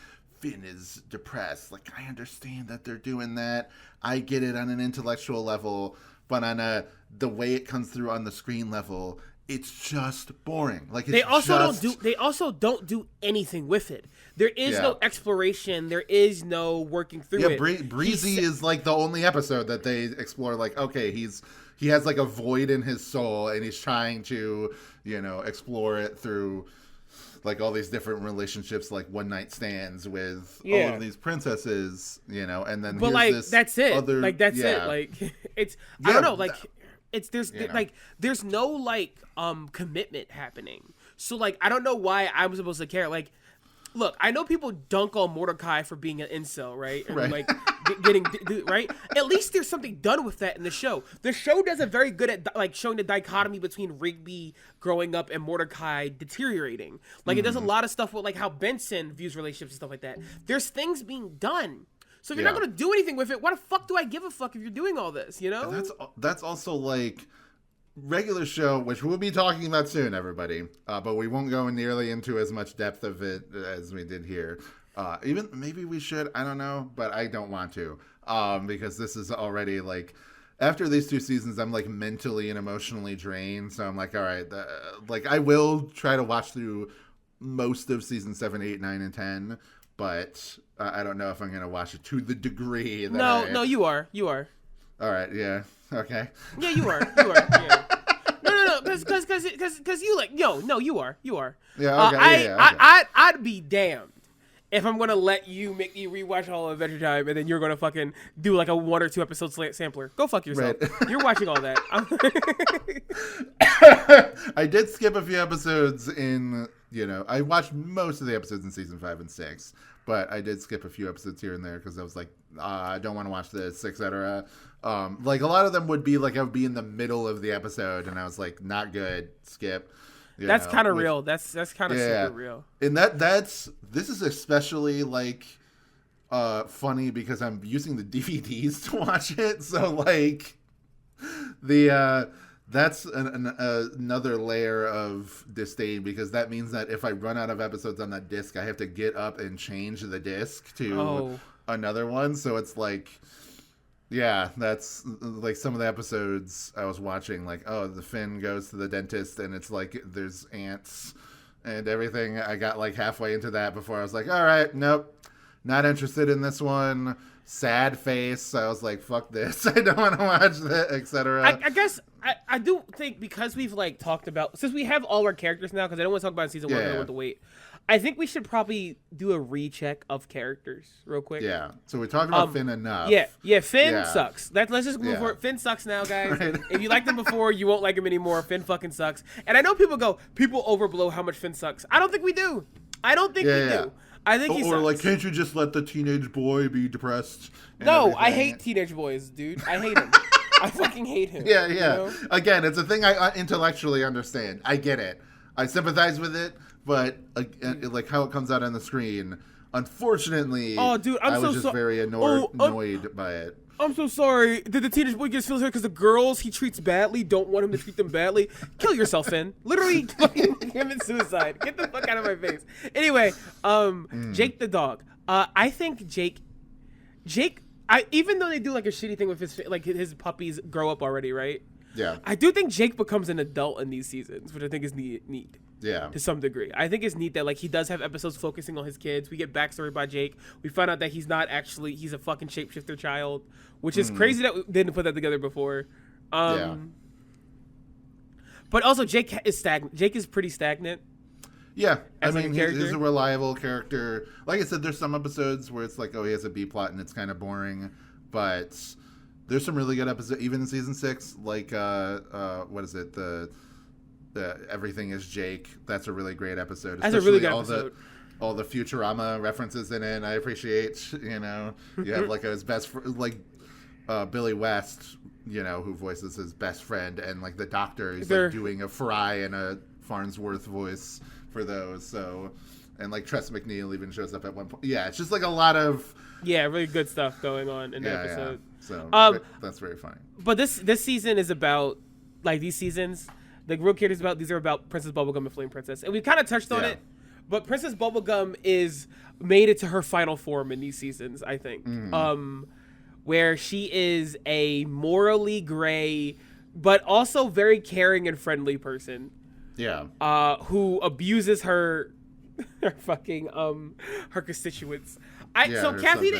Finn is depressed. Like, I understand that they're doing that. I get it on an intellectual level, but on the way it comes through on the screen level, it's just boring. Like it's they also don't do anything with it. There is no exploration. There is no working through it. Breezy is like the only episode that they explore. Like, okay, he has like a void in his soul, and he's trying to explore it through like all these different relationships, like one night stands with all of these princesses, and then but like that's it. It. Like it's I don't know, like there's no like commitment happening. So like I don't know why I'm supposed to care. Like, look, I know people dunk on Mordecai for being an incel, right? And like getting right. At least there's something done with that in the show. The show does a very good at like showing the dichotomy between Rigby growing up and Mordecai deteriorating. Like it does a lot of stuff with like how Benson views relationships and stuff like that. There's things being done. So if you're not going to do anything with it, why the fuck do I give a fuck if you're doing all this, That's also like regular show, which we'll be talking about soon, everybody. But we won't go nearly into as much depth of it as we did here. Even maybe we should, I don't know, but I don't want to. Because this is already like, after these 2 seasons, I'm like mentally and emotionally drained. So I'm like, all right, like I will try to watch through most of season 7, 8, 9, and 10. But I don't know if I'm going to watch it to the degree that No, you are. All right, yeah, okay. Yeah, you are. Yeah. No, because you like, you are. Yeah, okay, okay. I'd be damned if I'm going to let you make you rewatch all of Adventure Time and then you're going to fucking do like a 1 or 2 episode sampler. Go fuck yourself. Right. You're watching all that. I did skip a few episodes in, I watched most of the episodes in season 5 and 6. But I did skip a few episodes here and there because I was like, I don't want to watch this, etc. Like a lot of them would be like I would be in the middle of the episode and I was like, not good, skip. That's kind of real. That's kind of super real. And this is especially like funny because I'm using the DVDs to watch it. So like that's another layer of disdain because that means that if I run out of episodes on that disc, I have to get up and change the disc to another one. So it's like, yeah, that's like some of the episodes I was watching, like, the Finn goes to the dentist and it's like there's ants and everything. I got like halfway into that before I was like, all right, nope, not interested in this one. Sad face. I was like, fuck this. I don't want to watch that, etc. I guess I do think because we've like talked about, since we have all our characters now, because I don't want to talk about season 1, I don't want to wait. I think we should probably do a recheck of characters real quick. Yeah. So we talked about Finn enough. Yeah. Finn sucks. Let's just move forward. Finn sucks now, guys. Right. If you liked him before, you won't like him anymore. Finn fucking sucks. And I know people overblow how much Finn sucks. I don't think we do. I do. I think he sucks. Or like, can't you just let the teenage boy be depressed? No, I hate teenage boys, dude. I hate him. I fucking hate him. Yeah. You know? Again, it's a thing I intellectually understand. I get it. I sympathize with it, but like how it comes out on the screen, unfortunately, dude, I was just very annoyed by it. I'm so sorry. Did the teenage boy get feels hurt because the girls he treats badly don't want him to treat them badly? Kill yourself, Finn. Literally commit suicide. Get the fuck out of my face. Anyway, Jake the dog. I think Jake, even though they do like a shitty thing with his puppies grow up already, right? Yeah. I do think Jake becomes an adult in these seasons, which I think is neat. Yeah. To some degree. I think it's neat that like he does have episodes focusing on his kids. We get backstory by Jake. We find out that he's a fucking shapeshifter child, which is crazy that we didn't put that together before. But also Jake is stagnant. Jake is pretty stagnant. Yeah. As I mean, he's a reliable character. Like I said, there's some episodes where it's like, oh, he has a B plot and it's kind of boring, but there's some really good episodes, even in season 6, like, what is it? The Everything is Jake. That's a really great episode. That's a really good episode. All the Futurama references in it, I appreciate. You have like his best Billy West, who voices his best friend, and like the doctor is like doing a Fry and a Farnsworth voice for those. So, and like Tress MacNeille even shows up at one point. Yeah, it's just like a lot of really good stuff going on in the episode. So that's very funny. But this season is about like these seasons. The real characters these are about Princess Bubblegum and Flame Princess, and we kind of touched on it. But Princess Bubblegum is made it to her final form in these seasons, I think, where she is a morally gray, but also very caring and friendly person. Yeah. Who abuses her fucking her constituents. Kathy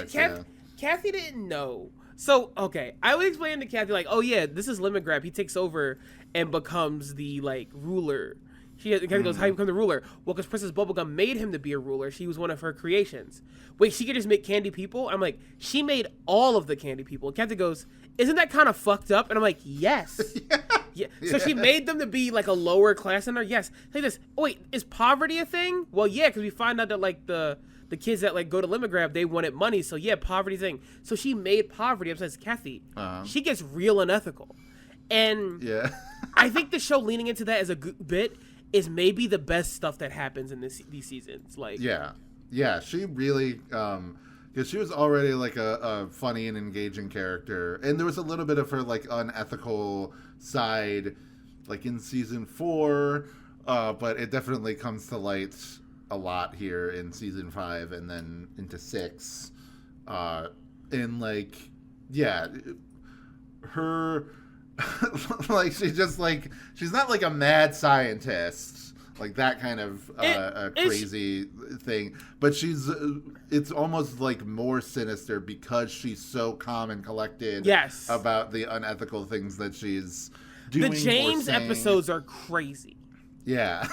didn't know. So, okay, I would explain to Kathy, like, oh, yeah, this is Lemon Grab. He takes over and becomes the, like, ruler. Kathy goes, how do you become the ruler? Well, because Princess Bubblegum made him to be a ruler. She was one of her creations. Wait, she could just make candy people? I'm like, she made all of the candy people. And Kathy goes, isn't that kind of fucked up? And I'm like, yes. Yeah. So she made them to be, like, a lower class in her? Yes. Like this. Oh, wait, is poverty a thing? Well, yeah, because we find out that, like, the kids that like go to Lemon Grab, they wanted money, so yeah, poverty thing. So she made poverty. I'm saying, Kathy, she gets real unethical, and I think the show leaning into that as a good bit is maybe the best stuff that happens in these seasons. Like, she really, because she was already like a funny and engaging character, and there was a little bit of her like unethical side, like in season 4, but it definitely comes to light a lot here in season 5 and then into 6. And like, her like she's not like a mad scientist, like that kind of crazy thing, but it's almost like more sinister because she's so calm and collected about the unethical things that she's doing. The James episodes are crazy. Yeah.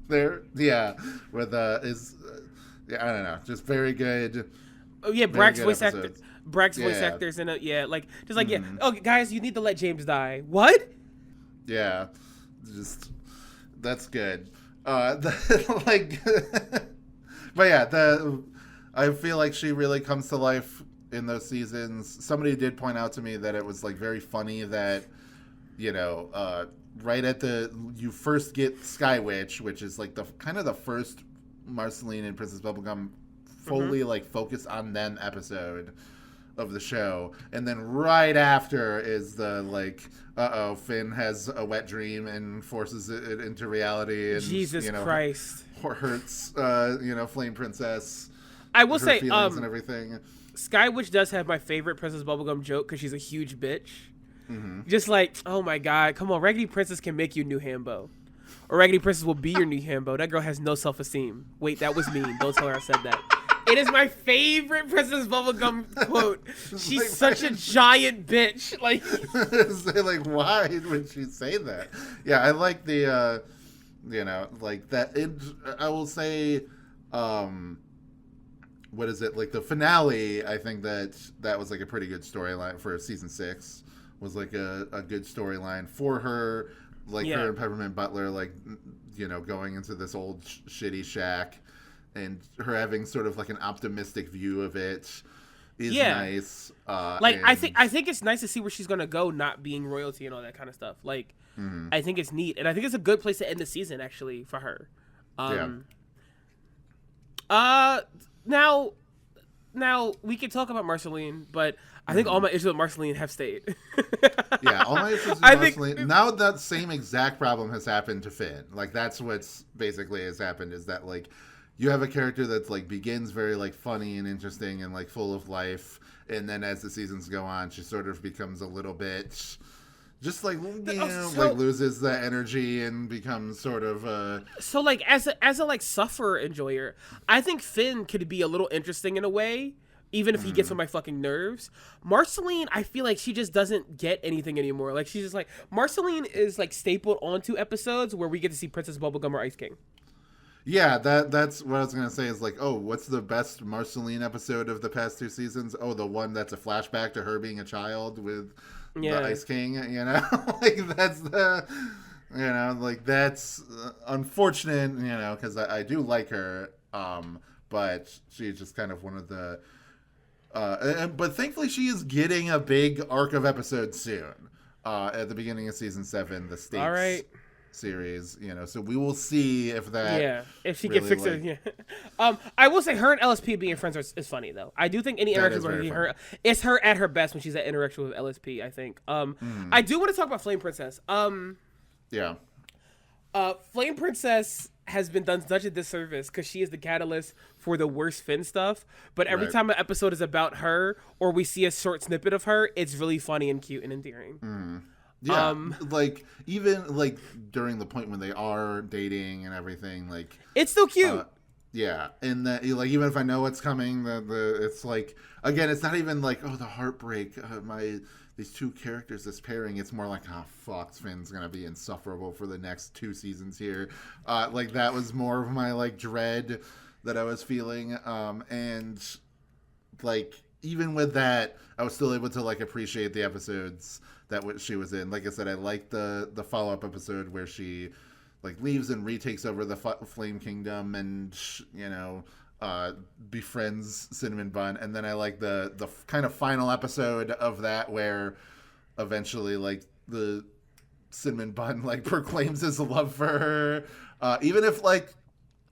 With I don't know, just very good. Oh yeah, Brack's voice actor. Brack's voice actors in it. Yeah, like just like oh guys, you need to let James die. What? Yeah, just that's good. But yeah, I feel like she really comes to life in those seasons. Somebody did point out to me that it was like very funny that right at you first get Sky Witch, which is like the kind of the first Marceline and Princess Bubblegum fully like focused on them episode of the show, and then right after is the like Finn has a wet dream and forces it into reality, and Jesus Christ hurts Flame Princess. I will say and everything. Sky Witch does have my favorite Princess Bubblegum joke because she's a huge bitch. Just like, oh my god, come on, Raggedy Princess can make you new Hambo. Or Raggedy Princess will be your new Hambo. That girl has no self-esteem. Wait, that was mean. Don't tell her I said that. It is my favorite Princess Bubblegum quote. She's such a giant bitch. Like, why would she say that? Yeah, I like the You know, like that. I will say, what is it? Like the finale. I think that was like a pretty good storyline for season 6. Was like a good storyline for her. Like her and Peppermint Butler, like, you know, going into this old shitty shack, and her having sort of like an optimistic view of it is nice. I think it's nice to see where she's gonna go, not being royalty and all that kind of stuff. Like, I think it's neat, and I think it's a good place to end the season actually for her. Now we can talk about Marceline, but I think all my issues with Marceline have stayed. Yeah, all my issues with Marceline. Now that same exact problem has happened to Finn. Like, that's what's basically has happened, is that, like, you have a character that's, like, begins very, like, funny and interesting and, like, full of life, and then as the seasons go on, she sort of becomes a little bit just, like, like, loses the energy and becomes sort of So, like, as a like, sufferer enjoyer, I think Finn could be a little interesting in a way, even if he gets on my fucking nerves. Marceline, I feel like she just doesn't get anything anymore. Like, she's just like, Marceline is like stapled onto episodes where we get to see Princess Bubblegum or Ice King. Yeah, that's what I was gonna say. Is like, oh, what's the best Marceline episode of the past 2 seasons? Oh, the one that's a flashback to her being a child with the Ice King. You know, like that's the, you know, like that's unfortunate. You know, because I do like her, but she's just kind of one of the. But thankfully, she is getting a big arc of episodes soon. At the beginning of season 7, the States series, you know, so we will see if that. If she really gets fixed. I will say her and LSP being friends is funny though. I do think any interaction with her, it's her at her best when she's at interaction with LSP. I think. I do want to talk about Flame Princess. Flame Princess has been done such a disservice because she is the catalyst for the worst Finn stuff. But every time an episode is about her or we see a short snippet of her, it's really funny and cute and endearing. Yeah, like even like during the point when they are dating and everything, like it's still cute. And that, like, even if I know what's coming, it's like, again, it's not even like, oh, the heartbreak, these 2 characters, this pairing. It's more like, oh fuck, Finn's gonna be insufferable for the next 2 seasons here. Like that was more of my like dread that I was feeling, and like even with that, I was still able to like appreciate the episodes that she was in. Like I said, I liked the follow-up episode where she like leaves and retakes over the Flame Kingdom and, you know, befriends Cinnamon Bun. And then I like the kind of final episode of that where eventually like the Cinnamon Bun like proclaims his love for her. Even if like,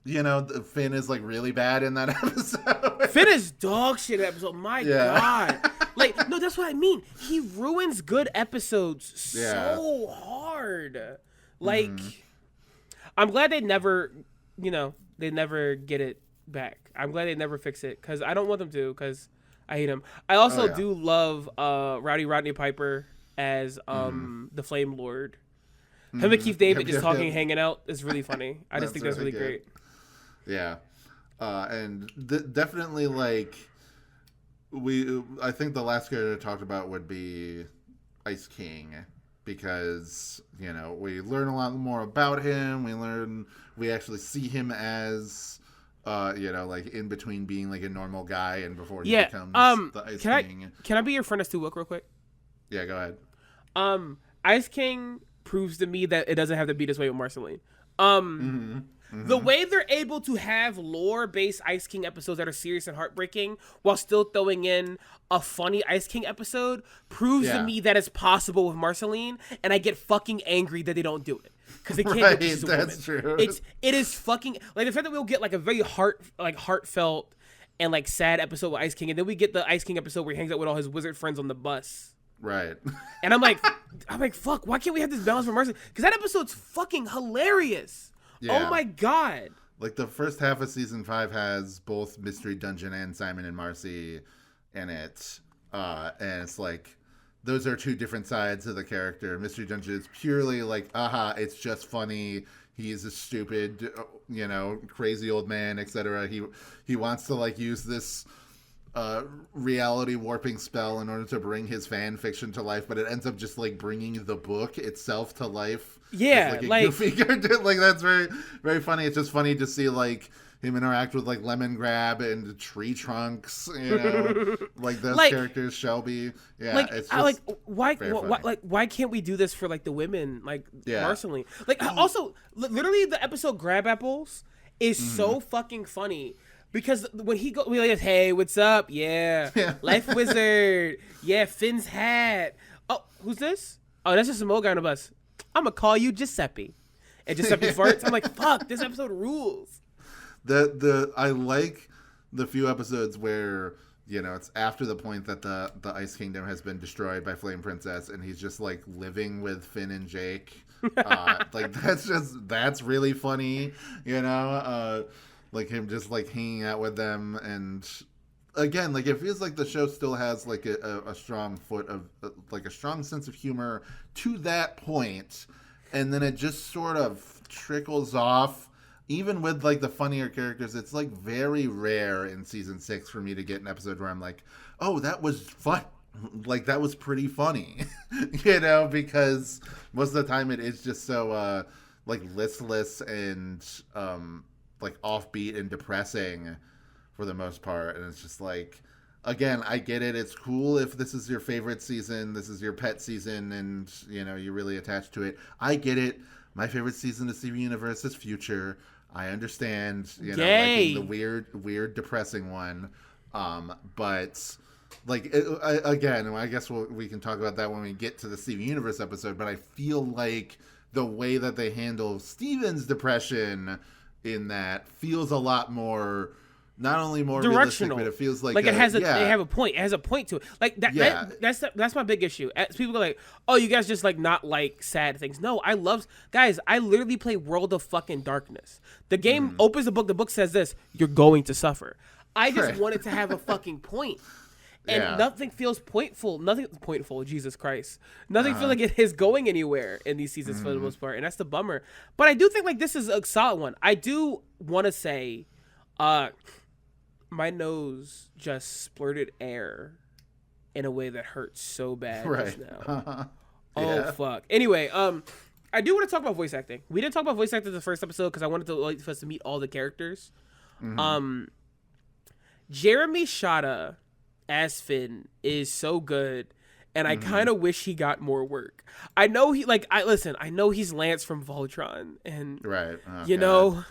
you know, Finn is like really bad in that episode. Finn is dog shit episode. My God. Like, no, that's what I mean. He ruins good episodes so hard. Like, I'm glad they never, you know, they never get it back. I'm glad they never fix it because I don't want them to because I hate him. I also do love Rowdy Rodney Piper as the Flame Lord. Him and Keith David just talking, hanging out is really funny. I just think that's really great. Yeah. And definitely like I think the last character I talked about would be Ice King because, you know, we learn a lot more about him. We actually see him as, you know, like in between being like a normal guy and before he becomes the Ice King. Can I be your friend as to Wook real quick? Yeah, go ahead. Ice King proves to me that it doesn't have to be this way with Marceline. The way they're able to have lore-based Ice King episodes that are serious and heartbreaking while still throwing in a funny Ice King episode proves to me that it's possible with Marceline, and I get fucking angry that they don't do it because they can't do it. That's true. It is fucking like the fact that we'll get like a very heartfelt and like sad episode with Ice King, and then we get the Ice King episode where he hangs out with all his wizard friends on the bus. Right. And I'm like, fuck, why can't we have this balance for Marceline? Because that episode's fucking hilarious. Yeah. Oh my God. Like the first half of season 5 has both Mystery Dungeon and Simon and Marcy in it. And it's like, those are 2 different sides of the character. Mystery Dungeon is purely like, it's just funny. He's a stupid, you know, crazy old man, etc. He wants to like use this reality warping spell in order to bring his fan fiction to life, but it ends up just like bringing the book itself to life. Yeah, like a goofy character. Like that's very, very funny. It's just funny to see like him interact with like Lemon Grab and Tree Trunks, you know, like those characters, Shelby. Yeah, like, it's just why can't we do this for like the women, like personally? Like also, literally the episode Grab Apples is so fucking funny. Because when he goes, like, hey, what's up? Yeah. Life Wizard. Yeah, Finn's hat. Oh, who's this? Oh, that's just some old guy on the bus. I'm going to call you Giuseppe. And Giuseppe farts. I'm like, fuck, this episode rules. I like the few episodes where, you know, it's after the point that the Ice Kingdom has been destroyed by Flame Princess and he's just, like, living with Finn and Jake. Like, that's really funny, you know? Like him just like hanging out with them, and again, like it feels like the show still has like a strong foot of like a strong sense of humor to that point, and then it just sort of trickles off. Even with like the funnier characters, it's like very rare in season 6 for me to get an episode where I'm like, oh, that was fun. Like that was pretty funny, you know, because most of the time it is just so like listless and like offbeat and depressing for the most part. And it's just like, again, I get it. It's cool if this is your favorite season, this is your pet season, and you know, you're really attached to it. I get it. My favorite season of Steven Universe is Future. I understand, you know, liking the weird, depressing one. But like, again, I guess we can talk about that when we get to the Steven Universe episode, but I feel like the way that they handle Steven's depression in that feels a lot more, not only more directional, realistic, but it feels like it has they have a point. It has a point to it. Like that. That's my big issue. As people go like, oh, you guys just like not like sad things. No, I literally play World of fucking Darkness. The game opens the book. The book says this: you're going to suffer. I just wanted to have a fucking point. And nothing feels pointful. Nothing pointful. Jesus Christ. Nothing feels like it is going anywhere in these seasons for the most part, and that's the bummer. But I do think like this is a solid one. I do want to say, my nose just splurted air in a way that hurts so bad just now. Oh fuck. Anyway, I do want to talk about voice acting. We didn't talk about voice acting in the first episode because I wanted for us to meet all the characters. Jeremy Shada as Finn is so good, and I kind of wish he got more work. I know I know he's Lance from Voltron, and you know,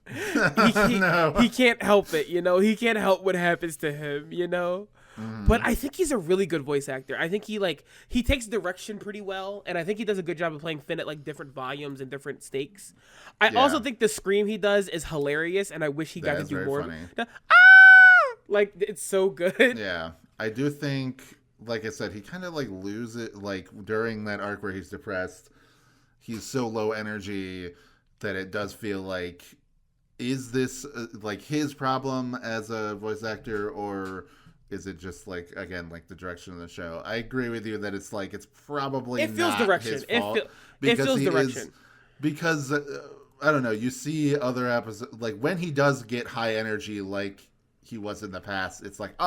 he can't help it. You know, he can't help what happens to him. You know, but I think he's a really good voice actor. I think he takes direction pretty well, and I think he does a good job of playing Finn at like different volumes and different stakes. I also think the scream he does is hilarious, and I wish he got to do more. Like, it's so good. Yeah. I do think, like I said, he kind of, like, loses, like, during that arc where he's depressed, he's so low energy that it does feel like, is this, like, his problem as a voice actor, or is it just, like, again, like, the direction of the show? I agree with you that it's, like, it's probably not his fault. It feels direction. Because, I don't know, you see other episodes, like, when he does get high energy, like, he was in the past, it's like,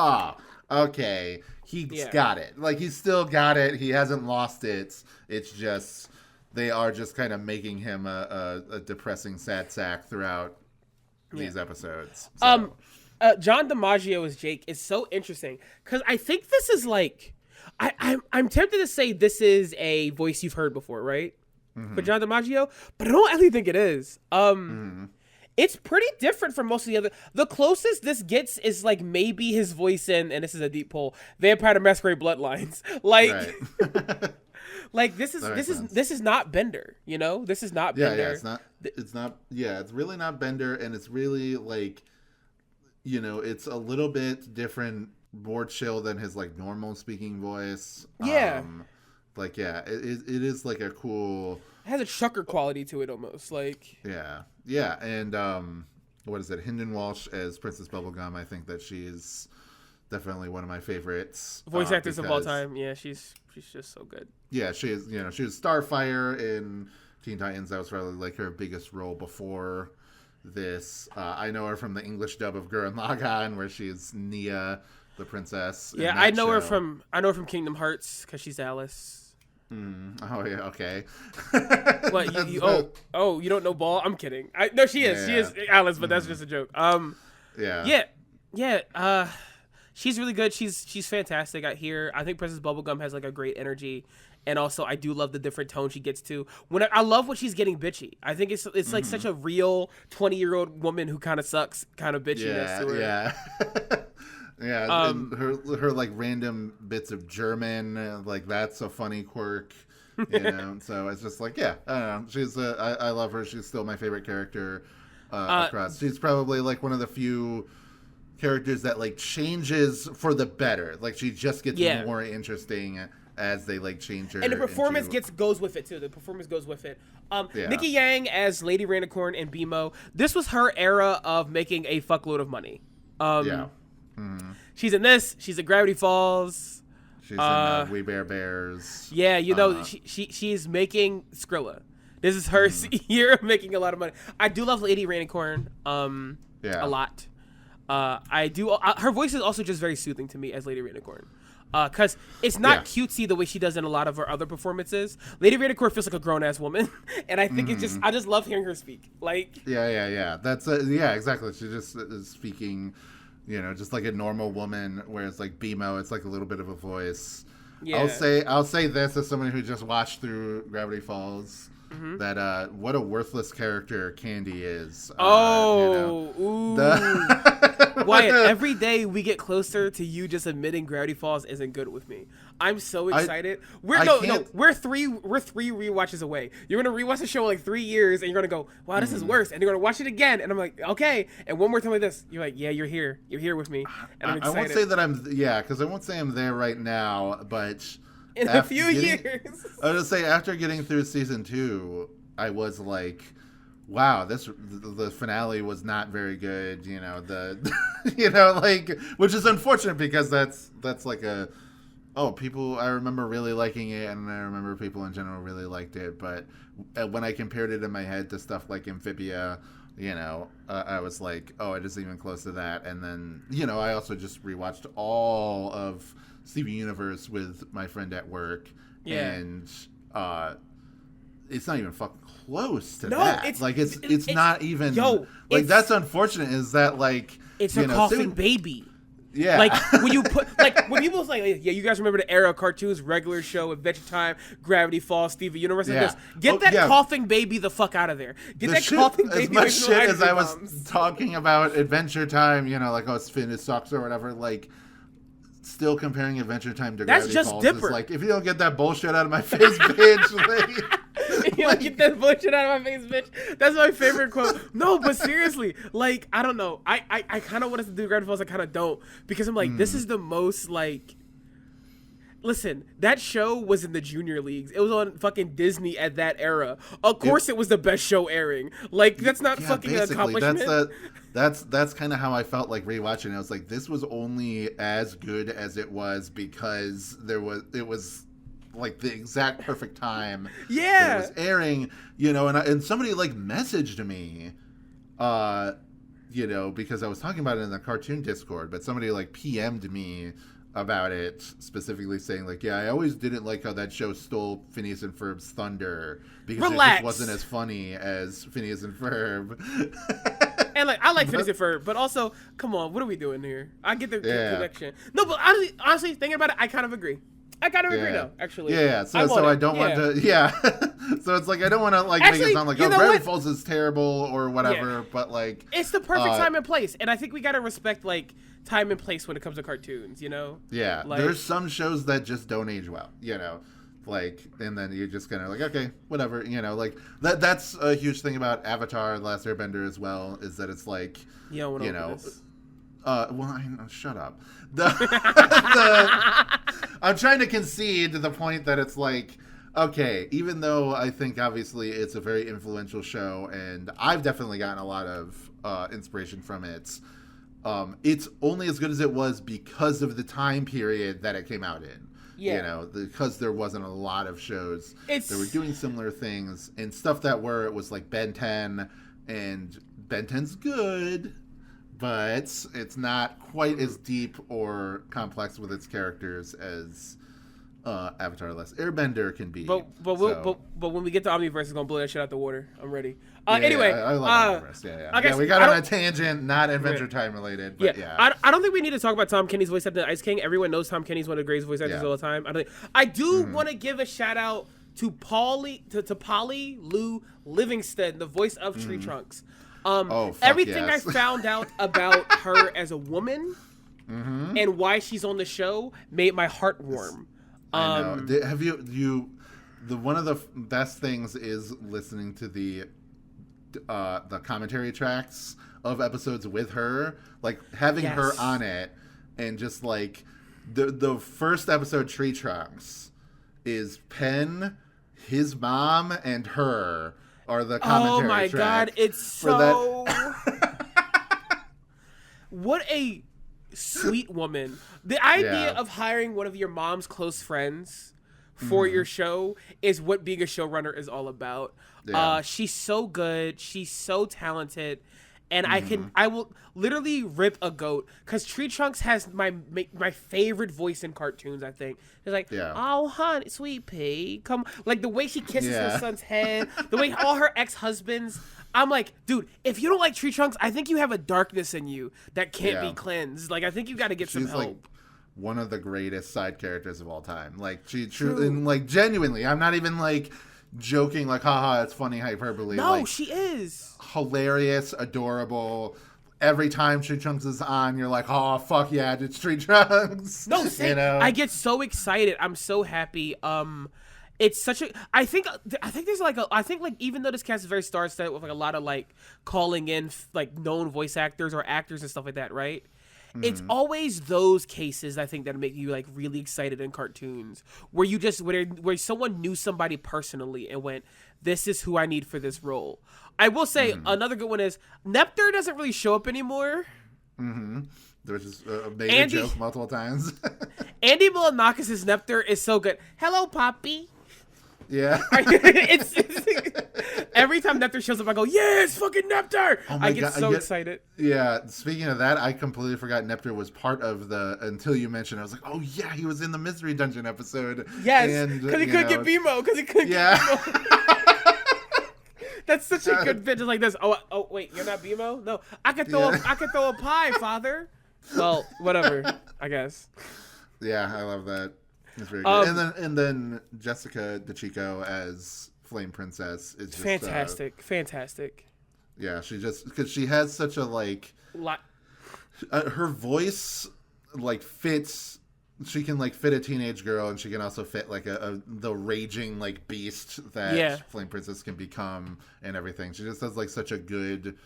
okay, he's got it. Like, he's still got it. He hasn't lost it. It's just, they are just kind of making him a depressing sad sack throughout these episodes. So. John DiMaggio as Jake is so interesting because I think this is like, I'm tempted to say this is a voice you've heard before, right? For John DiMaggio, but I don't actually think it is. It's pretty different from most of the other. The closest this gets is like maybe his voice in, and this is a deep pull, Vampire the Masquerade Bloodlines. Like, like this is not Bender. You know, this is not Bender. Yeah, it's not. Yeah, it's really not Bender, and it's really like, you know, it's a little bit different, more chill than his like normal speaking voice. Yeah. Like it is like a cool. It has a Chucker quality to it almost, like. Yeah, and what is it? Hynden Walsh as Princess Bubblegum. I think that she's definitely one of my favorites. Voice actors of all time. Yeah, she's just so good. Yeah, she is. You know, she was Starfire in Teen Titans. That was probably like her biggest role before this. I know her from the English dub of Gurren Lagann, where she's Nia the princess. Yeah, I know her from Kingdom Hearts because she's Alice. Oh yeah, okay. What you don't know Ball? I'm kidding. No, she is. She is Alice, but that's just a joke. Yeah. She's really good. She's fantastic. I think Princess Bubblegum has like a great energy, and also I do love the different tone she gets to. I love when she's getting bitchy. I think it's like such a real 20-year-old woman who kind of sucks, kind of bitchiness to her. Yeah. Yeah, and her like random bits of German, like that's a funny quirk, you know. So it's just like, yeah, I don't know. She's I love her. She's still my favorite character across. She's probably like one of the few characters that like changes for the better. Like she just gets more interesting as they like change her. And the performance goes with it too. The performance goes with it. Nikki Yang as Lady Rainicorn and BMO. This was her era of making a fuckload of money. She's in this. She's at Gravity Falls. She's in We Bare Bears. Yeah, you know, she's making Skrilla. This is her year of making a lot of money. I do love Lady Rainicorn a lot. I do. Her voice is also just very soothing to me as Lady Rainicorn. Because it's not cutesy the way she does in a lot of her other performances. Lady Rainicorn feels like a grown-ass woman. And I think I just love hearing her speak. Like, Yeah. That's, exactly. She just is speaking... You know, just like a normal woman, whereas like BMO, it's like a little bit of a voice. Yeah. I'll say this as somebody who just watched through Gravity Falls, that what a worthless character Candy is. Wyatt, every day we get closer to you just admitting Gravity Falls isn't good with me. I'm so excited. We're three rewatches away. You're gonna rewatch the show in like 3 years, and you're gonna go, wow, this is worse. And you're gonna watch it again, and I'm like, okay. And one more time like this, you're like, yeah, you're here with me, and I'm excited. I won't say that because I won't say I'm there right now, but in a few years. I was gonna say after getting through season 2, I was like, wow, the finale was not very good. You know, which is unfortunate because that's like people, I remember really liking it, and I remember people in general really liked it. But when I compared it in my head to stuff like Amphibia, you know, I was like, oh, it isn't even close to that. And then, you know, I also just rewatched all of Steven Universe with my friend at work. Yeah. And it's not even fucking close to that. It's not even... that's unfortunate is that, like... It's a coughing baby. Yeah. Like, when you put... Like, when people say, yeah, you guys remember the era of cartoons, Regular Show, Adventure Time, Gravity Falls, Steven Universe, and this. Get that coughing baby the fuck out of there. Get that coughing baby... As much shit as I was talking about Adventure Time, you know, like, oh, it sucks or whatever, like... Still comparing Adventure Time to Gravity Falls Dipper. Is like, if you don't get that bullshit out of my face, bitch, like... You don't get that bullshit out of my face, bitch. That's my favorite quote. No, but seriously, like, I don't know. I kind of want us to do Gravity Falls. I kind of don't. Because I'm like, this is the most, like... Listen, that show was in the junior leagues. It was on fucking Disney at that era. Of course it was the best show airing. Like, that's not fucking an accomplishment. That's kind of how I felt like rewatching it. I was like, this was only as good as it was because it was like the exact perfect time that it was airing, you know, and somebody like messaged me, you know, because I was talking about it in the cartoon Discord, but somebody like PM'd me about it, specifically saying like, yeah, I always didn't like how that show stole Phineas and Ferb's thunder because it just wasn't as funny as Phineas and Ferb. And like, I like Phineas and Ferb, but also, come on, what are we doing here? I get the connection. No, but honestly, thinking about it, I kind of agree. I kind of agree though, actually. Yeah, so I don't want to, so it's like, I don't want to like make it sound like, oh, Gravity Falls is terrible or whatever, but like. It's the perfect time and place, and I think we got to respect like time and place when it comes to cartoons, you know? Yeah, like, there's some shows that just don't age well, you know? Like, and then you're just kind of like, okay, whatever, you know, like that's a huge thing about Avatar: The Last Airbender as well, is that it's like, you know, shut up. I'm trying to concede to the point that it's like, okay, even though I think obviously it's a very influential show, and I've definitely gotten a lot of inspiration from it, it's only as good as it was because of the time period that it came out in. Yeah. You know, because there wasn't a lot of shows that were doing similar things, and stuff that it was like Ben 10, and Ben 10's good, but it's not quite as deep or complex with its characters as Avatar: The Last Airbender can be. But when we get to Omniverse, it's gonna blow that shit out the water. I'm ready. Anyway, I love Omniverse. Yeah, we got on a tangent, not Adventure Time related. But I don't think we need to talk about Tom Kenny's voice actor in Ice King. Everyone knows Tom Kenny's one of the greatest voice actors of all time. I do want to give a shout out to Polly Lou Livingston, the voice of Tree Trunks. Everything I found out about her as a woman and why she's on the show made my heart warm. I know. Have you one of the best things is listening to the commentary tracks of episodes with her, like having her on it, and just like the first episode, Tree Trunks, is Penn, his mom, and her are the commentary. Oh my god, it's so what a sweet woman. The idea of hiring one of your mom's close friends for your show is what being a showrunner is all about. She's so good. She's so talented. And I will literally rip a goat because Tree Trunks has my favorite voice in cartoons. I think it's like, oh honey, sweet pea, come, like the way she kisses her son's head, the way all her ex-husbands. I'm like, dude, if you don't like Tree Trunks, I think you have a darkness in you that can't be cleansed. Like, I think you got to get some help. Like one of the greatest side characters of all time. Like and like genuinely, I'm not even like joking, like, haha, it's funny hyperbole. No, like, she is hilarious, adorable. Every time Tree Trunks is on, you're like, oh fuck yeah, it's Tree Trunks. No, I get so excited. I'm so happy. It's such a. I think there's like even though this cast is very star-studded with like a lot of like calling in like known voice actors or actors and stuff like that, right? It's always those cases I think that make you like really excited in cartoons where you just where someone knew somebody personally and went, this is who I need for this role. I will say another good one is Neptune doesn't really show up anymore. Which is a major joke multiple times. Andy Milonakis' Neptune is so good. Hello, Poppy. Yeah. it's every time Neptune shows up, I go, yes, fucking Neptune. I get so excited. Yeah. Speaking of that, I completely forgot Neptune was part of until you mentioned it. I was like, oh yeah, he was in the Mystery Dungeon episode. Yes, because he couldn't get BMO. Because he couldn't get BMO. That's such a good bit. Just like this. Oh wait, you're not BMO? No, I could throw a pie, father. Well, whatever, I guess. Yeah, I love that. It's very good. And then Jessica DeChico as Flame Princess is just fantastic. Yeah, because she has such a like her voice like fits. She can like fit a teenage girl, and she can also fit like the raging like beast that Flame Princess can become and everything. She just has like such a good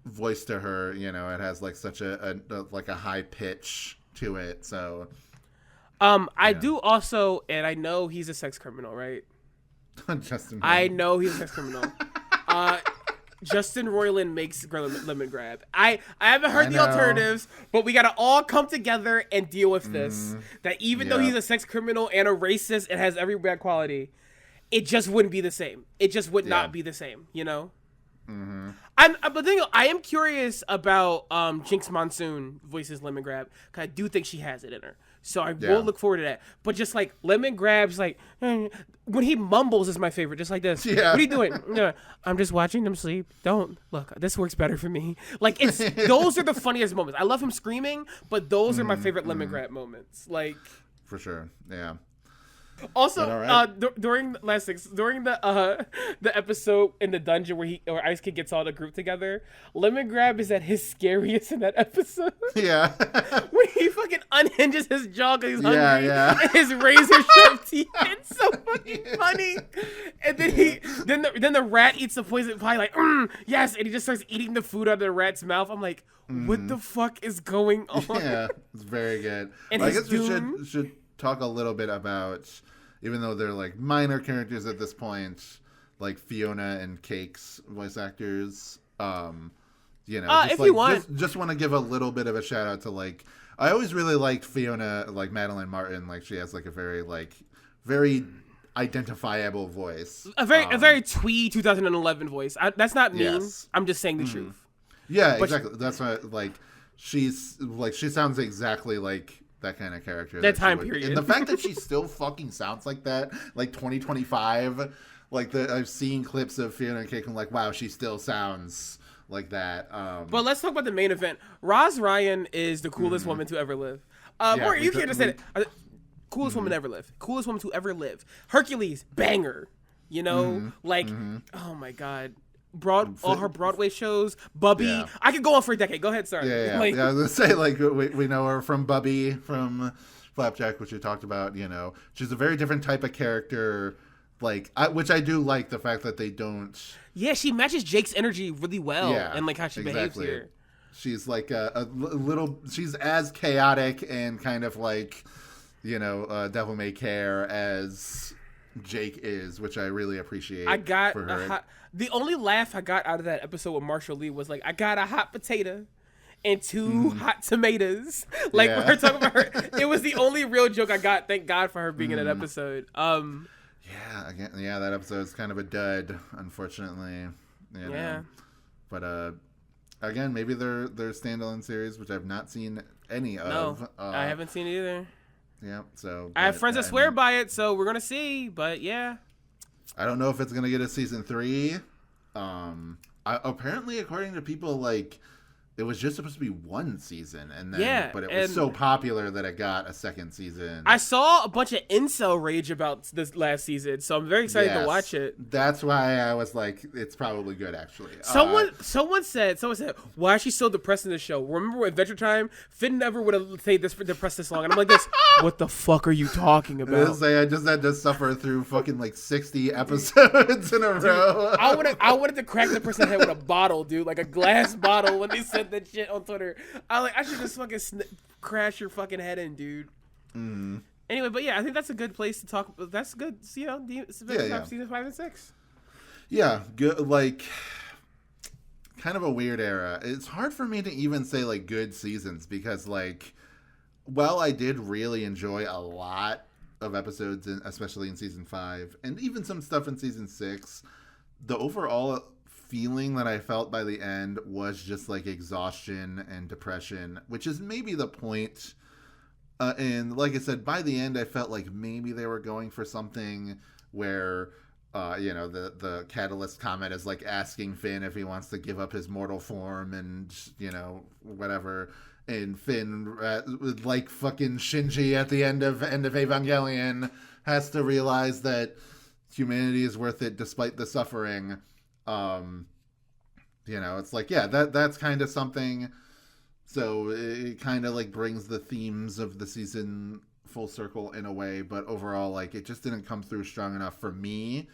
voice to her. You know, it has like such a high pitch to it. So. I do also, and I know he's a sex criminal, right? Justin. I know he's a sex criminal. Justin Roiland makes lemon grab. I haven't heard the alternatives, but we gotta all come together and deal with this. That even though he's a sex criminal and a racist and has every bad quality, it just wouldn't be the same. It just would not be the same, you know? But I am curious about Jinx Monsoon voices Lemon Grab, because I do think she has it in her. So I will look forward to that. But just like Lemon Grab's like, when he mumbles is my favorite, just like this. Yeah. What are you doing? I'm just watching them sleep. Don't. Look, this works better for me. Like, those are the funniest moments. I love him screaming, but those are my favorite Lemon Grab moments. Like, for sure. Yeah. Also, during the episode in the dungeon where Ice Kid gets all the group together, Lemon Grab is at his scariest in that episode. Yeah. When he fucking unhinges his jaw because he's hungry. And his razor sharp teeth. It's so fucking funny. And then then the rat eats the poison pie like, yes, and he just starts eating the food out of the rat's mouth. I'm like, what the fuck is going on? Yeah, it's very good. And I guess we should talk a little bit about, even though they're like minor characters at this point, like Fiona and Cake's voice actors. Just want to give a little bit of a shout out to like, I always really liked Fiona, like Madeline Martin. Like she has like a very identifiable voice. A very twee 2011 voice. That's not mean. Yes. I'm just saying the truth. Yeah, exactly. That's why, like, she sounds exactly like that kind of character. That time period. And the fact that she still fucking sounds like that, like 2025, like I've seen clips of Fiona and Cake, I'm like, wow, she still sounds like that. But let's talk about the main event. Roz Ryan is the coolest woman to ever live. Or you can't just say it. Coolest woman ever live. Coolest woman to ever live. Hercules, banger. You know, oh my god. All her Broadway shows, Bubby. Yeah. I could go on for a decade. Go ahead, sorry. Yeah. I was gonna say, like, we know her from Bubby, from Flapjack, which we talked about. You know, she's a very different type of character. Like, which I do like the fact that they don't. Yeah, she matches Jake's energy really well, and like how she behaves here. She's like a little. She's as chaotic and kind of like, you know, devil may care as Jake is, which I really appreciate. I got for her. The only laugh I got out of that episode with Marshall Lee was like, I got a hot potato and 2 hot tomatoes. Like, we're talking about her. It was the only real joke I got. Thank God for her being in that episode. Yeah, that episode is kind of a dud, unfortunately. You know? But again, maybe they're standalone series, which I've not seen any of. No, I haven't seen it either. Yeah, so I have friends that swear by it, so we're gonna see. But yeah. I don't know if it's going to get a season 3. Apparently, according to people, like, it was just supposed to be 1 season, and then but it was so popular that it got a second season. I saw a bunch of incel rage about this last season, so I'm very excited to watch it. That's why I was like, it's probably good, actually. Someone said, why is she so depressed in the show? Remember Adventure Time? Finn never would have stayed this depressed this long, and I'm like, what the fuck are you talking about? I just had to suffer through fucking like 60 episodes in a row. I wanted to crack the person's head with a bottle, dude, like a glass bottle when they said that shit on Twitter. I should just fucking crash your fucking head in, dude. Anyway, but yeah, I think that's a good place to talk. That's good, you know. Season 5 and 6. Yeah, good. Like, kind of a weird era. It's hard for me to even say like good seasons because, like, well, I did really enjoy a lot of episodes, especially in season 5, and even some stuff in season 6. The overall feeling that I felt by the end was just like exhaustion and depression, which is maybe the point. And like I said, by the end, I felt like maybe they were going for something where, you know, the Catalyst Comet is like asking Finn if he wants to give up his mortal form and, you know, whatever. And Finn, like fucking Shinji at the end of Evangelion, has to realize that humanity is worth it despite the suffering. You know, it's like, yeah, that's kind of something. So it kind of like brings the themes of the season full circle in a way, but overall, like, it just didn't come through strong enough for me.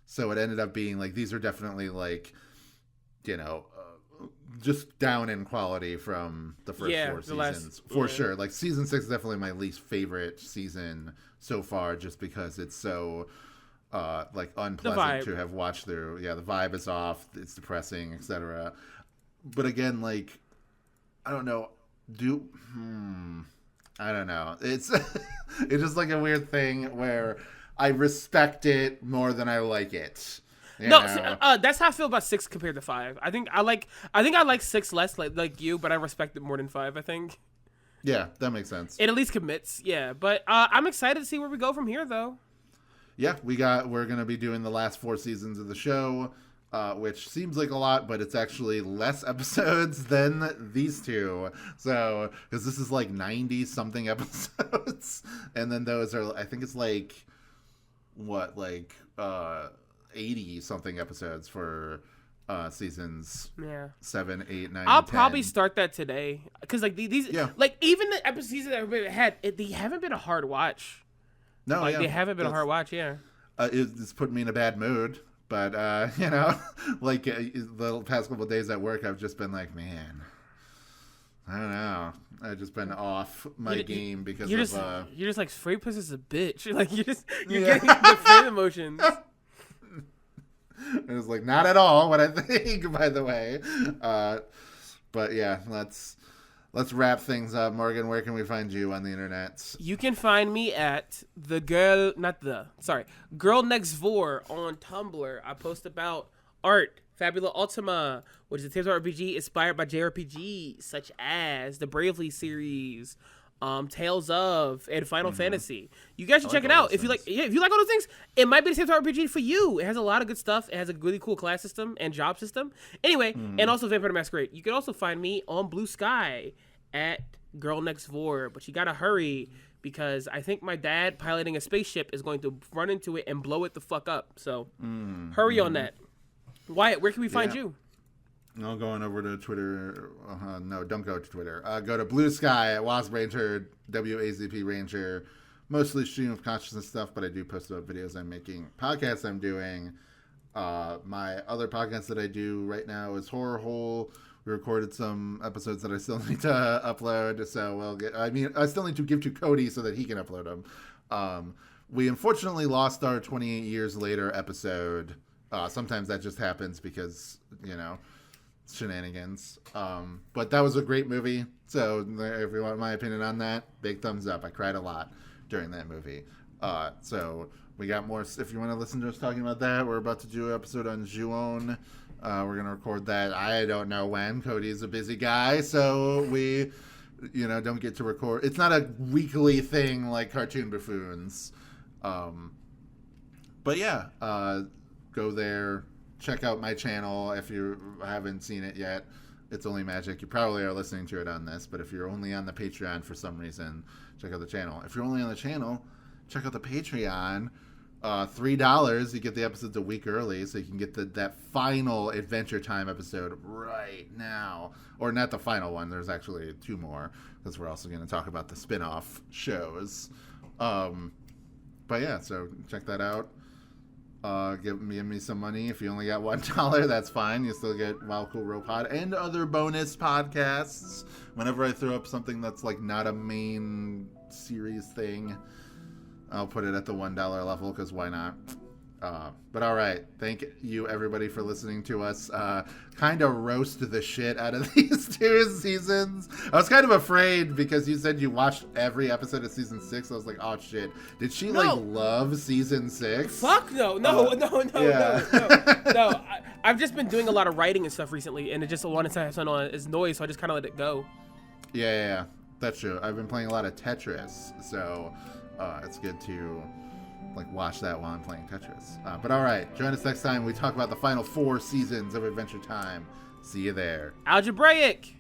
So it ended up being like, these are definitely like, you know, just down in quality from the first 4 seasons for sure. Like season 6 is definitely my least favorite season so far, just because it's so like unpleasant to have watched through. Yeah, the vibe is off, it's depressing, etc. But again, like, I don't know. I don't know. It's it's just like a weird thing where I respect it more than I like it. That's how I feel about 6 compared to 5. I think I like 6 less like you, but I respect it more than 5, I think. Yeah, that makes sense. It at least commits, yeah. But I'm excited to see where we go from here, though. Yeah, we're going to be doing the last 4 seasons of the show, which seems like a lot, but it's actually less episodes than these 2. So, because this is like 90-something episodes, and then those are, I think it's like, 80-something episodes for seasons 7, 8, 9, I'll 10. probably start that today, because like these, like even the episodes that we've had, they haven't been a hard watch. No, they haven't been a hard watch. Yeah, it's put me in a bad mood. But you know, like the past couple of days at work, I've just been like, man, I don't know. I've just been off my game because you're just like Frey Puss is a bitch. Like you're getting the Frey emotions. It was like not at all what I think, by the way. But yeah, let's wrap things up. Morgan, where can we find you on the internet? You can find me at Girl Next Vor on Tumblr. I post about Art, Fabula Ultima, which is a tabletop RPG inspired by JRPGs such as the Bravely series, Tales of, and Final Fantasy. You guys should check it out if you like. Yeah, if you like all those things, it might be the tabletop RPG for you. It has a lot of good stuff. It has a really cool class system and job system. Anyway, and also Vampire the Masquerade. You can also find me on Blue Sky at Girl Next Door, but you gotta hurry because I think my dad piloting a spaceship is going to run into it and blow it the fuck up. So hurry on that. Wyatt, where can we find you? No, going over to Twitter. No, don't go to Twitter. Go to Blue Sky at Wasp Ranger, WAZP Ranger. Mostly stream of consciousness stuff, but I do post about videos I'm making, podcasts I'm doing. My other podcast that I do right now is Horror Hole. We recorded some episodes that I still need to upload, so we'll get. I mean, I still need to give to Cody so that he can upload them. We unfortunately lost our 28 years later episode. Sometimes that just happens because, shenanigans. But that was a great movie. So if you want my opinion on that, big thumbs up. I cried a lot during that movie. So we got more. If you want to listen to us talking about that, we're about to do an episode on Ju-On. We're going to record that. I don't know when. Cody's a busy guy. So we, don't get to record. It's not a weekly thing like Cartoon Buffoons. But yeah, go there, check out my channel if you haven't seen it yet. It's Only Magic. You probably are listening to it on this, but if you're only on the Patreon for some reason, check out the channel. If you're only on the channel, check out the Patreon. $3, you get the episodes a week early, so you can get that final Adventure Time episode right now. Or not the final one, there's actually 2 more, because we're also going to talk about the spin-off shows. But yeah, so check that out. Give me some money. If you only got $1, that's fine. You still get Wow Cool Row Pod and other bonus podcasts. Whenever I throw up something that's like not a main series thing, I'll put it at the $1 level because why not? But all right, thank you everybody for listening to us kind of roast the shit out of these 2 seasons. I was kind of afraid because you said you watched every episode of season 6. I was like, oh shit, did she love season 6? Fuck no. I've just been doing a lot of writing and stuff recently, and it just wanted to have something on its noise, so I just kind of let it go. Yeah, that's true. I've been playing a lot of Tetris, so it's good to watch that while I'm playing Tetris. But all right, join us next time. We talk about the final 4 seasons of Adventure Time. See you there. Algebraic.